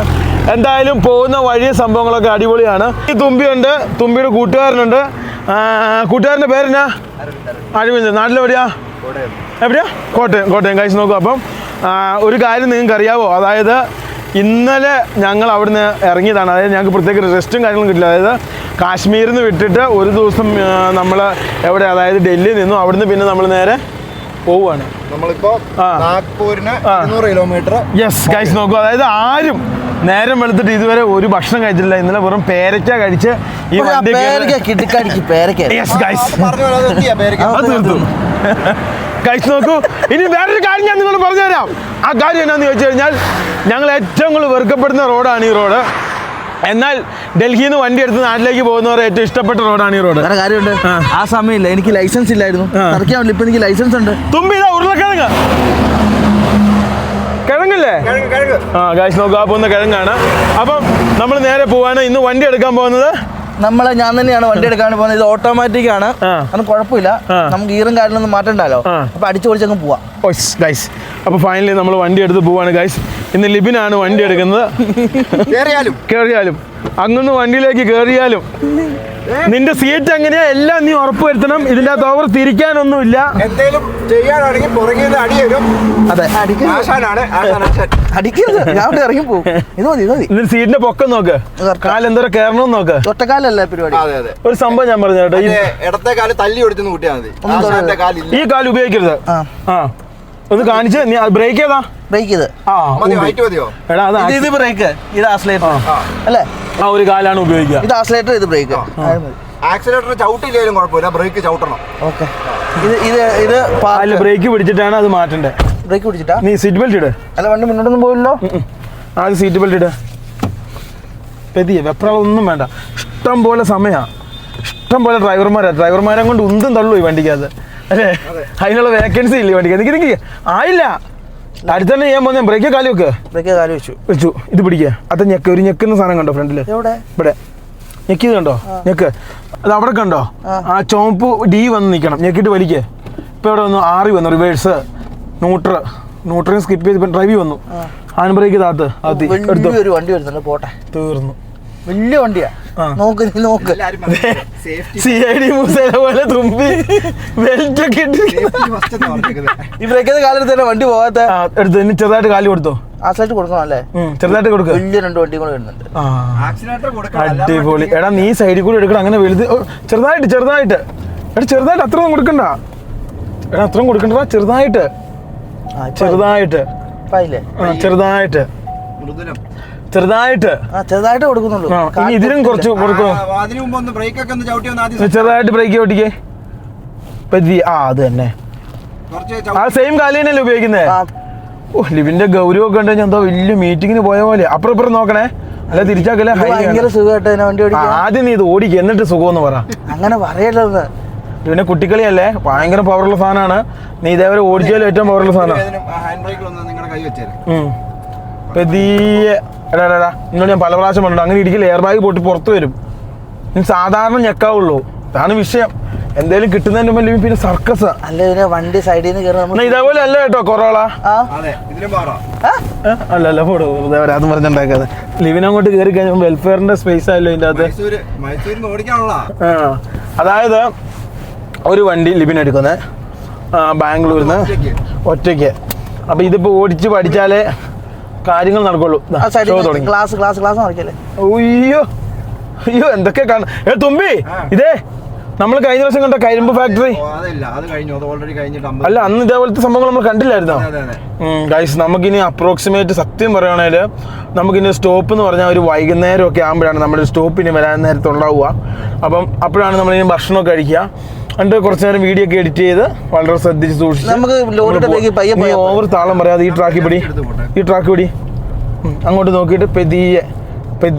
എന്തായാലും പോകുന്ന വഴി സംഭവങ്ങളൊക്കെ അടിപൊളിയാണ്. ഈ തുമ്പിയുണ്ട്, തുമ്പിയുടെ കൂട്ടുകാരനുണ്ട്. കൂട്ടുകാരൻ്റെ പേരെന്നാ? അരവിന്ദ്. നാട്ടിലെവിടെയാ? എവിടെയാ? കോട്ടയം. കഴിച്ച് നോക്കും. അപ്പം ഒരു കാര്യം നിങ്ങൾക്ക് അറിയാവോ, അതായത് ഇന്നലെ ഞങ്ങൾ അവിടുന്ന് ഇറങ്ങിയതാണ്. അതായത് ഞങ്ങൾക്ക് പ്രത്യേക റെസ്റ്റും കാര്യങ്ങളും കിട്ടില്ല. അതായത് കാശ്മീരിൽ നിന്ന് വിട്ടിട്ട് ഒരു ദിവസം നമ്മൾ എവിടെ, അതായത് ഡൽഹിയിൽ നിന്നും അവിടുന്ന് പിന്നെ നമ്മൾ നേരെ പോവുകയാണ്. യെസ് ഗൈസ് നോക്കൂ, അതായത് ആരും നേരം വെളുത്തിട്ട് ഇതുവരെ ഒരു ഭക്ഷണം കഴിച്ചിട്ടില്ല. ഇന്നലെ വെറും പേരക്ക കഴിച്ച് ഈ വണ്ടി കഴിച്ച് നോക്കൂ. ഇനി വേറൊരു കാര്യം ഞാൻ നിങ്ങൾ പറഞ്ഞുതരാം. ആ കാര്യം എന്നാന്ന് ചോദിച്ചു കഴിഞ്ഞാൽ, ഞങ്ങൾ ഏറ്റവും കൂടുതൽ വെറുക്കപ്പെടുന്ന റോഡാണ് ഈ റോഡ്. എന്നാൽ ഡൽഹിയിൽ നിന്ന് വണ്ടി എടുത്ത് നാട്ടിലേക്ക് പോകുന്നവർ ഏറ്റവും ഇഷ്ടപ്പെട്ട റോഡാണ് ഈ റോഡ്. വേറെ കാര്യമുണ്ട്, ആ സമയമില്ല, എനിക്ക് ലൈസൻസ് ഇല്ലായിരുന്നു. ഇപ്പൊ എനിക്ക് ലൈസൻസ് ഉണ്ട്. തുമ്പി ഇതാ ഉരുളക്കിഴങ്ങ്, കിഴങ്ങല്ലേ? ഗൈസ് നോക്കുക, ആ പോകുന്ന കിഴങ്ങാണ്. അപ്പം നമ്മൾ നേരെ പോവാണ്. ഇന്ന് വണ്ടി എടുക്കാൻ പോകുന്നത് ഞാൻ തന്നെയാണ് വണ്ടി എടുക്കാൻ പോകുന്നത്. ഇത് ഓട്ടോമാറ്റിക് ആണ്, അത് കുഴപ്പമില്ല. നമുക്ക് ഗീറും കാര്യങ്ങളൊന്നും മാറ്റണ്ടല്ലോ. അപ്പൊ അടിച്ചു പൊളിച്ചങ്ങ് പോവാം. ഗൈസ് അപ്പൊ ഫൈനലി നമ്മൾ വണ്ടി എടുത്ത് പോവാണ്. ഗൈസ് ഇന്ന് ലിബിനാണ് വണ്ടി എടുക്കുന്നത്. കേറിയാലും അങ്ങൊന്ന് വണ്ടിയിലേക്ക് കേറിയാലും നിന്റെ സീറ്റ് എങ്ങനെയാ എല്ലാം നീ ഉറപ്പ് വരുത്തണം. ഇതിന്റെ അകത്ത് ഓവർ തിരിക്കാനൊന്നുമില്ല. എന്തെങ്കിലും ചെയ്യാനാണെങ്കിൽ പുറകിൽ അടി വരും. അതെ, അടിക്കരുത്, ഞാൻ ഇറങ്ങി പോകും. ഇത് മതി. ഇതിന് സീറ്റിന്റെ പൊക്കം നോക്ക്, കാല് എന്തോരം കയറണമെന്ന് നോക്ക്. ഒറ്റക്കാലല്ലേ പരിപാടി. ഒരു സംഭവം ഞാൻ പറഞ്ഞു കേട്ടോ, ഇടത്തെ കാല് തല്ലി കൊടുത്തെന്ന് കൂട്ടിയാൽ മതി. ഈ കാല് ഉപയോഗിക്കരുത്. ഒന്ന് കാണിച്ച് നീ ബ്രേക്ക് ചെയ്താ ബ്രേക്ക് ചെയ്ത് ഇത് ബ്രേക്ക്, ഇത് ആക്സിലേറ്റർ അല്ലേ? ആ ഒരു കാലാണ് ഉപയോഗിക്കുക. ഇത് ആക്സിലേറ്റർ, ഇത് ബ്രേക്ക്. ആക്സിലേറ്റർ ചവിട്ടിയില്ലെങ്കിലും കുഴപ്പമില്ല, ബ്രേക്ക് ചവിട്ടണം. ഓക്കെ. ഇത് ബ്രേക്ക് പിടിച്ചിട്ടാണ് അത് മാറ്റണ്ടേ. ബ്രേക്ക് പിടിച്ചിട്ടാ? നീ സീറ്റ് ബെൽറ്റ് ഇട്. അല്ല, വണ്ടി മുന്നോട്ടൊന്നും പോയില്ലോ. ആദ്യം സീറ്റ് ബെൽറ്റ് ഇട്. പെതിയെ വെപ്രാളൊന്നും വേണ്ട. ഇഷ്ടം പോലെ സമയമാണ്, ഇഷ്ടം പോലെ ഡ്രൈവർമാരെ കൊണ്ട് ഉന്തും തള്ളു ഈ വണ്ടിക്കകത്ത് അല്ലേ? അതിനുള്ള വേക്കൻസി ഇല്ല വണ്ടിക്ക്. എനിക്ക് ആയില്ല. അടുത്തന്നെ ചെയ്യാൻ പോകുന്ന ബ്രേക്ക് കാല് വെക്ക്. ബ്രേക്ക് കാല് വെച്ചു. ഇത് പിടിക്കുക. അത് ഒരു ഞെക്കുന്ന സാധനം കണ്ടോ ഫ്രണ്ടില്? ഇവിടെ ഞെക്കിയത് കണ്ടോ? ഞെക്ക്. അത് അവിടെ കണ്ടോ? ആ ചോപ്പ് ഡി വന്ന് നിൽക്കണം. ഞെക്കിട്ട് വലിക്ക്. ഇപ്പൊ ഇവിടെ വന്നു ആറി വന്നു. റിവേഴ്സ്, ന്യൂട്രൽ സ്കിപ്പ് ചെയ്ത് ഡ്രൈവ് വന്നു. ഹാൻഡ് ബ്രേക്ക് താത്ത് എടുത്തു. വണ്ടി വരുന്നുണ്ട്. പോട്ടെ, തീർന്നു. വലിയ വണ്ടിയാ. നോക്ക് നീ നോക്ക്. CID മൂസേനെ പോലെ തുമ്പി ബെൽറ്റ് ഒക്കെ ഈ ബ്രേക്കിന്റെ കാലെടുത്ത് തന്നെ വണ്ടി പോകാത്ത എടുത്ത് ഇനി ചെറുതായിട്ട് കാല് കൊടുത്തോ. ആ സൈഡ് കൊടുക്കണം അല്ലേ? ചെറുതായിട്ട് കൊടുക്കുക. വലിയ 2 വണ്ടി കൂടെ വരുന്നുണ്ട്. അടിപൊളി. എടാ നീ സൈഡിൽ കൂടി എടുക്കണം. അങ്ങനെ വലുത് ചെറുതായിട്ട് ചെറുതായിട്ട് എടാ ചെറുതായിട്ട് അത്രയൊന്നും കൊടുക്കണ്ട. എടാ അത്രയും കൊടുക്കണ്ട. ചെറുതായിട്ട് ചെറുതായിട്ട് ചെറുതായിട്ട് ചെറുതായിട്ട് ചെറുതായിട്ട് കൊടുക്കുന്നുള്ളൂ. ഇനി ഇതിനും കുറച്ച് കൊടുക്കും. ചെറുതായിട്ട് ബ്രേക്ക് ഓടിക്കേ. അത് തന്നെ ആ സെയിം കാല് തന്നെയല്ലേ ഉപയോഗിക്കുന്നേ. ഓ ലിവിന്റെ ഗൗരവമൊക്കെ ഉണ്ടെങ്കിൽ എന്തോ വലിയ മീറ്റിങ്ങിന് പോയ പോലെ. അപ്പുറം ഇപ്പുറം നോക്കണേ, അല്ല തിരിച്ചാക്കല്ലേ. ഭയങ്കര സുഖമായിട്ട് വണ്ടി ഓടിക്കും. ആദ്യം നീ ഇത് ഓടിക്കുക, എന്നിട്ട് സുഖമെന്ന് പറ. അങ്ങനെ പറയല്ലോ. പിന്നെ കുട്ടിക്കളിയല്ലേ, ഭയങ്കര പവറുള്ള സാധനമാണ്. നീ ഇതേവരെ ഓടിച്ചാലും ഏറ്റവും പവറുള്ള സാധനമാണ്. പെതിയെ എടാ നിന്നോട് ഞാൻ പല പ്രാവശ്യം പറഞ്ഞിട്ടുണ്ട്, അങ്ങനെ ഇരിക്കില്ല. എയർ ബാഗ് പൊട്ടി പുറത്ത് വരും. നീ സാധാരണ ഞെക്കാവുള്ളൂ. അതാണ് വിഷയം. എന്തായാലും കിട്ടുന്നതിന് മുമ്പ് പിന്നെ സർക്കസ് അല്ല. വണ്ടി സൈഡിൽ നിന്ന് കയറുന്ന ഇതേപോലെ അല്ല കേട്ടോ കൊറോള. അല്ല പോടോ അത് പറഞ്ഞുണ്ടാക്കാതെ. ലിവിനങ്ങോട്ട് കയറി കഴിഞ്ഞാൽ വെൽഫെയറിന്റെ സ്പേസ് ആയല്ലോ ഇതിന്റെ അകത്ത്. അതായത് ഒരു വണ്ടി ലിബിൻ എടുക്കുന്നത് ബാംഗ്ലൂരിൽ നിന്ന് ഒറ്റയ്ക്ക്. അപ്പൊ ഇതിപ്പോ ഓടിച്ച് പഠിച്ചാലേ കാര്യങ്ങൾ നടക്കുള്ളൂ. അയ്യോ എന്തൊക്കെ കാണും. തുമ്പി ഇതേ നമ്മൾ കഴിഞ്ഞ ദിവസം കണ്ട കരിമ്പ് ഫാക്ടറി അല്ല, അന്ന് ഇതേപോലത്തെ സംഭവങ്ങൾ നമ്മൾ കണ്ടില്ലായിരുന്നോ? ഗൈസ് നമുക്കിനി അപ്രോക്സിമേറ്റ് സത്യം പറയുകയാണെങ്കിൽ നമുക്കിനി സ്റ്റോപ്പ് എന്ന് പറഞ്ഞാൽ ഒരു വൈകുന്നേരം ഒക്കെ ആകുമ്പോഴാണ് നമ്മുടെ സ്റ്റോപ്പിന് വരാൻ നേരത്തുണ്ടാവുക. അപ്പം അപ്പോഴാണ് നമ്മളിനി ഭക്ഷണമൊക്കെ കഴിക്കുക. എന്നിട്ട് കുറച്ച് നേരം വീഡിയോ ഒക്കെ എഡിറ്റ് ചെയ്ത് വളരെ ശ്രദ്ധിച്ച് സൂക്ഷിച്ച് ഓവർ താളം പറയാതെ ഈ ട്രാക്ക് പിടി അങ്ങോട്ട് നോക്കിയിട്ട് പെതിയെ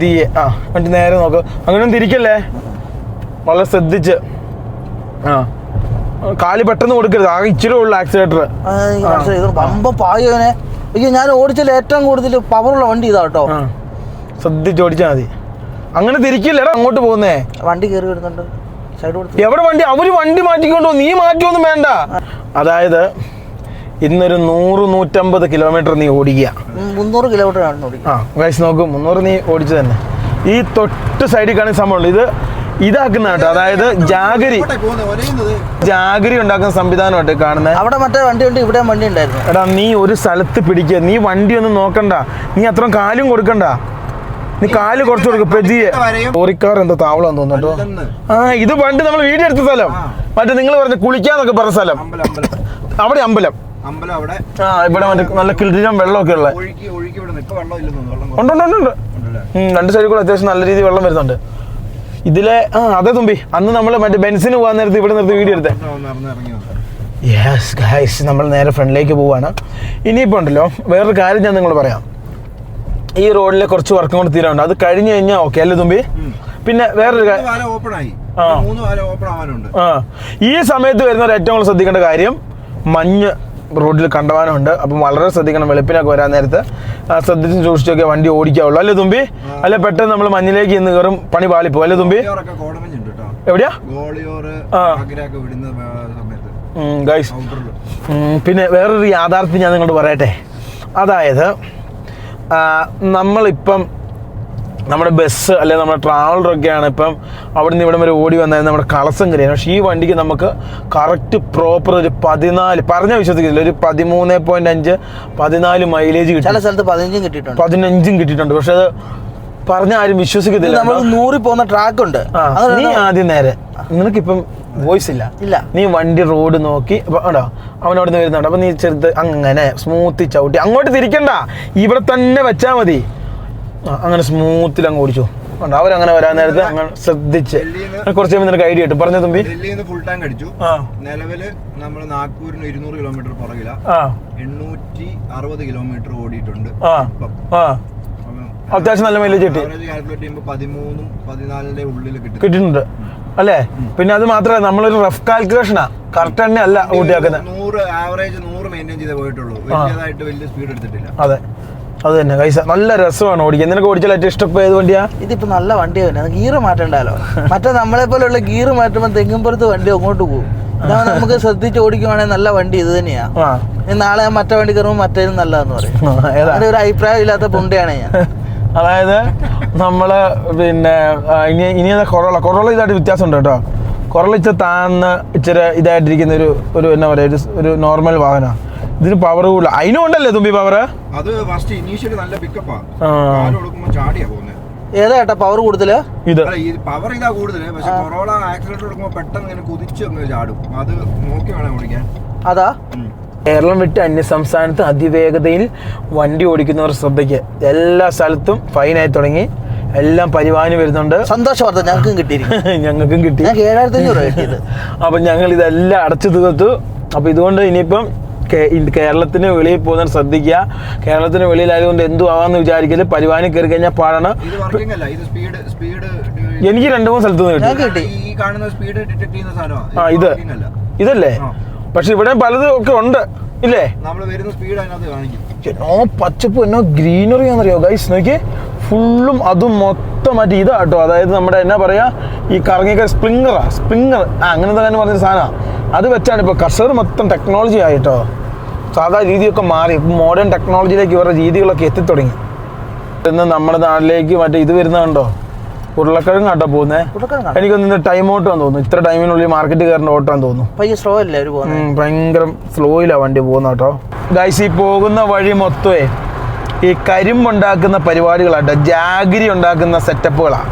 എന്നിട്ട് നേരെ നോക്കുക. അങ്ങനെ തിരിക്കല്ലേ, വളരെ ശ്രദ്ധിച്ച്. കാല് പെട്ടെന്ന് കൊടുക്കരുത്, ആകെ ഇച്ചിരി ഉള്ളു ആക്സിലേറ്റർ. അയ്യോ ഞാൻ ഓടിച്ചാൽ ഏറ്റവും കൂടുതൽ പവറുള്ള വണ്ടി ഇതാ കേട്ടോ. ശ്രദ്ധിച്ച് ഓടിച്ചാൽ മതി. അങ്ങനെ തിരിക്കില്ലടാ അങ്ങോട്ട് പോകുന്നേ. വണ്ടി കയറി വരുന്നുണ്ട്. എവിടെ വണ്ടി? അവര് വണ്ടി മാറ്റിക്കൊണ്ടോ, നീ മാറ്റിയൊന്നും വേണ്ട. അതായത് ഇന്നൊരു 100-150 കിലോമീറ്റർ നീ ഓടിക്കുക. 300 കിലോമീറ്റർ നോക്കും. 300 നീ ഓടിച്ചു തന്നെ. ഈ തൊട്ട് സൈഡിൽ കാണുന്ന സംഭവമുണ്ട്, ഇത് ഇതാക്കുന്ന കേട്ടോ. അതായത് ജാഗരി ഉണ്ടാക്കുന്ന സംവിധാനമായിട്ട് കാണുന്നത്. അവിടെ മറ്റേ വണ്ടി ഉണ്ട്, ഇവിടെ വണ്ടി ഉണ്ടായിരുന്നു. എടാ നീ ഒരു സ്ഥലത്ത് പിടിക്കുക, നീ വണ്ടി ഒന്നും നോക്കണ്ട, നീ അത്രയും കാലും കൊടുക്കണ്ട. നീ കാല് കുറച്ച് കൊടുക്കും. പെതിയെ ലോറിക്കാർ എന്താ താവളം തോന്നുട്ടോ. ഇത് പണ്ട് നമ്മൾ വീഡിയോ എടുത്ത സ്ഥലം, മറ്റേ നിങ്ങൾ പറഞ്ഞ കുളിക്കാന്നൊക്കെ പറഞ്ഞ സ്ഥലം. അവിടെ അമ്പലം ഇവിടെ മറ്റേ നല്ല കിളിരം വെള്ളമൊക്കെ ഉള്ള ഉണ്ട്. 2 സൈഡിൽ കൂടെ അത്യാവശ്യം നല്ല രീതിയിൽ വെള്ളം വരുന്നുണ്ട് ഇതിലെ. അതെ തുമ്പി, അന്ന് നമ്മൾ മറ്റേ ബെൻസിന് പോകാൻ നേരത്തെ ഇവിടെ നിർത്തി വീഡിയോ എടുത്തേ. യെസ് ഗൈസ്, നമ്മൾ നേരെ ഫ്രണ്ടിലേക്ക് പോവാണ്. ഇനിയിപ്പോൾ ഉണ്ടല്ലോ വേറൊരു കാര്യം ഞാൻ നിങ്ങൾ പറയാം. ഈ റോഡിലെ കുറച്ച് വർക്കും കൂടെ തീരാനുണ്ട്. അത് കഴിഞ്ഞ് കഴിഞ്ഞാൽ ഓക്കെ അല്ലേ തുമ്പി? പിന്നെ വേറൊരു ഈ സമയത്ത് വരുന്നവർ ഏറ്റവും കൂടുതൽ ശ്രദ്ധിക്കേണ്ട കാര്യം, മഞ്ഞ് റോഡിൽ കണ്ടവാനുണ്ട്. അപ്പം വളരെ ശ്രദ്ധിക്കണം. വെളുപ്പിനൊക്കെ വരാൻ നേരത്ത് ശ്രദ്ധിച്ച് സൂക്ഷിച്ചൊക്കെ വണ്ടി ഓടിക്കാവുള്ളൂ അല്ലേ തുമ്പി? അല്ലെ പെട്ടെന്ന് നമ്മൾ മഞ്ഞിലേക്ക് ഇന്ന് കയറും, പണി പാളിപ്പോ അല്ലേ തുമ്പി? എവിടെയാ? ഗൈസ് പിന്നെ വേറൊരു യാഥാർത്ഥ്യം ഞാൻ നിങ്ങളോട് പറയട്ടെ. അതായത് നമ്മളിപ്പം നമ്മുടെ ബസ് അല്ലെങ്കിൽ നമ്മുടെ ട്രാവലറൊക്കെയാണ് ഇപ്പം അവിടെ നിന്ന് ഇവിടെ വരെ ഓടി വന്നായിരുന്നു നമ്മുടെ കളസങ്കരിയാണ്. പക്ഷേ ഈ വണ്ടിക്ക് നമുക്ക് കറക്റ്റ് പ്രോപ്പർ ഒരു 14 പറഞ്ഞാൽ വിശ്വസിക്കുന്നില്ല, ഒരു 13.5-14 മൈലേജ് കിട്ടി. ചില സ്ഥലത്ത് 15 കിട്ടിയിട്ടുണ്ട്. പക്ഷെ അത് പറഞ്ഞാൽ ആരും വിശ്വസിക്കത്തില്ല. നമ്മൾ 100 പോകുന്ന ട്രാക്ക് ഉണ്ട്. നീ ആദ്യം നേരെ, നിനക്കിപ്പം വോയിസ് ഇല്ല. നീ വണ്ടി റോഡ് നോക്കി അവനവിടെ നിന്ന് വരുന്നുണ്ട്. അപ്പൊ നീ ചെറുത്ത് അങ്ങനെ സ്മൂത്തി ചവിട്ടി അങ്ങോട്ട് തിരിക്കണ്ട, ഇവിടെ തന്നെ വെച്ചാൽ മതി. അങ്ങനെ സ്മൂത്തിൽ അങ്ങ് ഓടിച്ചു. അവരങ്ങനെ വരാൻ നേരത്തെ അങ്ങനെ ശ്രദ്ധിച്ച് കുറച്ച് നിനക്ക് ഐഡിയ കിട്ടും. പറഞ്ഞ തുമ്പി ഫുൾ ടാങ്ക് അടിച്ചു. നിലവില് നമ്മൾ നാഗ്പൂരിന് 200 കിലോമീറ്റർ പുറകില 860 കിലോമീറ്റർ ഓടിയിട്ടുണ്ട്. അത്യാവശ്യം നല്ല മൈലേജ് കിട്ടി. കാൽക്കുലേറ്റ് ചെയ്യുമ്പോൾ 13-14 ഉള്ളിൽ കിട്ടിയിട്ടുണ്ട് അല്ലേ? പിന്നെ അത് മാത്രമല്ല, നമ്മളൊരു റഫ് കാൽക്കുലേഷനാ, കറക്റ്റ് തന്നെ അല്ല ഊട്ടിയാക്കുന്നത്. 100 ആവറേജ് 100 മെയിൻറ്റെയിൻ ചെയ്തേ പോയിട്ടുള്ളൂ. വലിയതായിട്ട് വലിയ സ്പീഡ് എടുത്തിട്ടില്ല. അതെ അത് തന്നെ കൈസ. നല്ല രസമാണ് ഓടിക്കാൻ. നിനക്ക് ഓടിച്ചാൽ ഏറ്റവും ഇഷ്ടപ്പെട്ട ഏത് വണ്ടിയാ? ഇതിപ്പോ നല്ല വണ്ടിയാണ്. ഗീറ് മാറ്റണ്ടല്ലോ. മറ്റേ നമ്മളെ പോലെയുള്ള ഗീറ് മാറ്റുമ്പോൾ തെങ്ങുംപുറത്ത് വണ്ടി അങ്ങോട്ട് പോകും. ഇതാണ് നമുക്ക് ശ്രദ്ധിച്ച് ഓടിക്കുവാണെങ്കിൽ നല്ല വണ്ടി ഇത് തന്നെയാ. നാളെ മറ്റേ വണ്ടി കയറുമ്പോൾ മറ്റേതും നല്ലതെന്ന് പറയും. ഒരു അഭിപ്രായം ഇല്ലാത്ത പുണ്ടയാണ് ഞാൻ. അതായത് നമ്മള് പിന്നെ ഇനി കൊറോള ഇതായിട്ട് വ്യത്യാസമുണ്ട് കേട്ടോ. കൊറോള ഇച്ചിരി താന്ന് ഇച്ചിരി ഇതായിട്ടിരിക്കുന്ന ഒരു എന്നാ പറയുക ഒരു നോർമൽ വാഹനമാണ്. ഇതിന് പവർ കൂടുതൽ. അതിനും ഉണ്ടല്ലേ തുമ്പി പവർ? അത് ഫസ്റ്റ് ഇനീഷ്യലി നല്ല പിക്കപ്പാണ്. ചാടിയാ പോകുന്നത്. ഏതാ ഏട്ടാ പവർ കൂടുതല്? ഇത് പവർ ഇതാ കൂടുതല്. പക്ഷെ കൊറോള ആക്സിഡന്റ് കൊടുക്കുമ്പോൾ പെട്ടെന്ന് ഇങ്ങനെ കുതിച്ച് അങ്ങ് ചാടും. അത് നോക്കി വേണം ഓടിക്കാൻ. അതാ കേരളം വിട്ട് അന്യ സംസ്ഥാനത്ത് അതിവേഗതയിൽ വണ്ടി ഓടിക്കുന്നവർ ശ്രദ്ധയ്ക്ക്. എല്ലാ സ്ഥലത്തും ഫൈനായി തുടങ്ങി. എല്ലാം പരിവാഹന് വരുന്നുണ്ട്. സന്തോഷവാർത്ത ഞങ്ങൾക്കും കിട്ടിയിരിക്കും. ഞങ്ങൾക്കും കിട്ടി. 7,500 കിട്ടിയത്. അപ്പം ഞങ്ങൾ ഇതെല്ലാം അടച്ചു തീർത്തു. അപ്പം ഇതുകൊണ്ട് ഇനിയിപ്പം കേരളത്തിന് വെളിയിൽ പോകുന്നവർ ശ്രദ്ധിക്കുക. കേരളത്തിന് വെളിയിലായതുകൊണ്ട് എന്തു ആവാന്ന് വിചാരിക്കല്. പരിവാഹനിൽ കയറി കഴിഞ്ഞാൽ പാടാണ്. എനിക്ക് 2-3 സ്ഥലത്ത് നിന്ന് കിട്ടി. ഇതല്ലേ? പക്ഷെ ഇവിടെ പലതും ഒക്കെ ഉണ്ട് ഇല്ലേ? എന്നോ പച്ചപ്പ് എന്നോ ഗ്രീനറി ആണെന്നറിയോ ഗൈസ്. നോക്കി ഫുള്ളും അതും മൊത്തമായിട്ട് ഇതാട്ടോ. അതായത് നമ്മുടെ എന്നാ പറയാ ഈ കറങ്ങിയ സ്പ്രിംഗർ അങ്ങനത്തെ തന്നെ പറഞ്ഞൊരു സാധനമാണ്. അത് വെച്ചാണ് ഇപ്പോൾ കർഷകർ മൊത്തം ടെക്നോളജി ആയിട്ടോ. സാധാ രീതിയൊക്കെ മാറി. മോഡേൺ ടെക്നോളജിയിലേക്ക് ഇവരുടെ രീതികളൊക്കെ എത്തിത്തുടങ്ങി. ഇന്ന് നമ്മുടെ നാട്ടിലേക്ക് മറ്റേ ഇത് വരുന്നതുണ്ടോ, ഉരുളക്കിഴങ്ങ് ആട്ടോ പോകുന്നത്. എനിക്കൊന്ന് ടൈം ഓട്ടം തോന്നുന്നു. ഇത്ര ടൈമിനുള്ളിൽ മാർക്കറ്റ് കയറേണ്ട ഓട്ടം തോന്നുന്നു. ഭയങ്കര സ്ലോയിലാണ് വണ്ടി പോകുന്ന കേട്ടോ. ഗൈസ് ഈ പോകുന്ന വഴി മൊത്തമേ ഈ കരിമ്പുണ്ടാക്കുന്ന പരിപാടികളാട്ടോ. ജാഗിരി ഉണ്ടാക്കുന്ന സെറ്റപ്പുകളാണ്.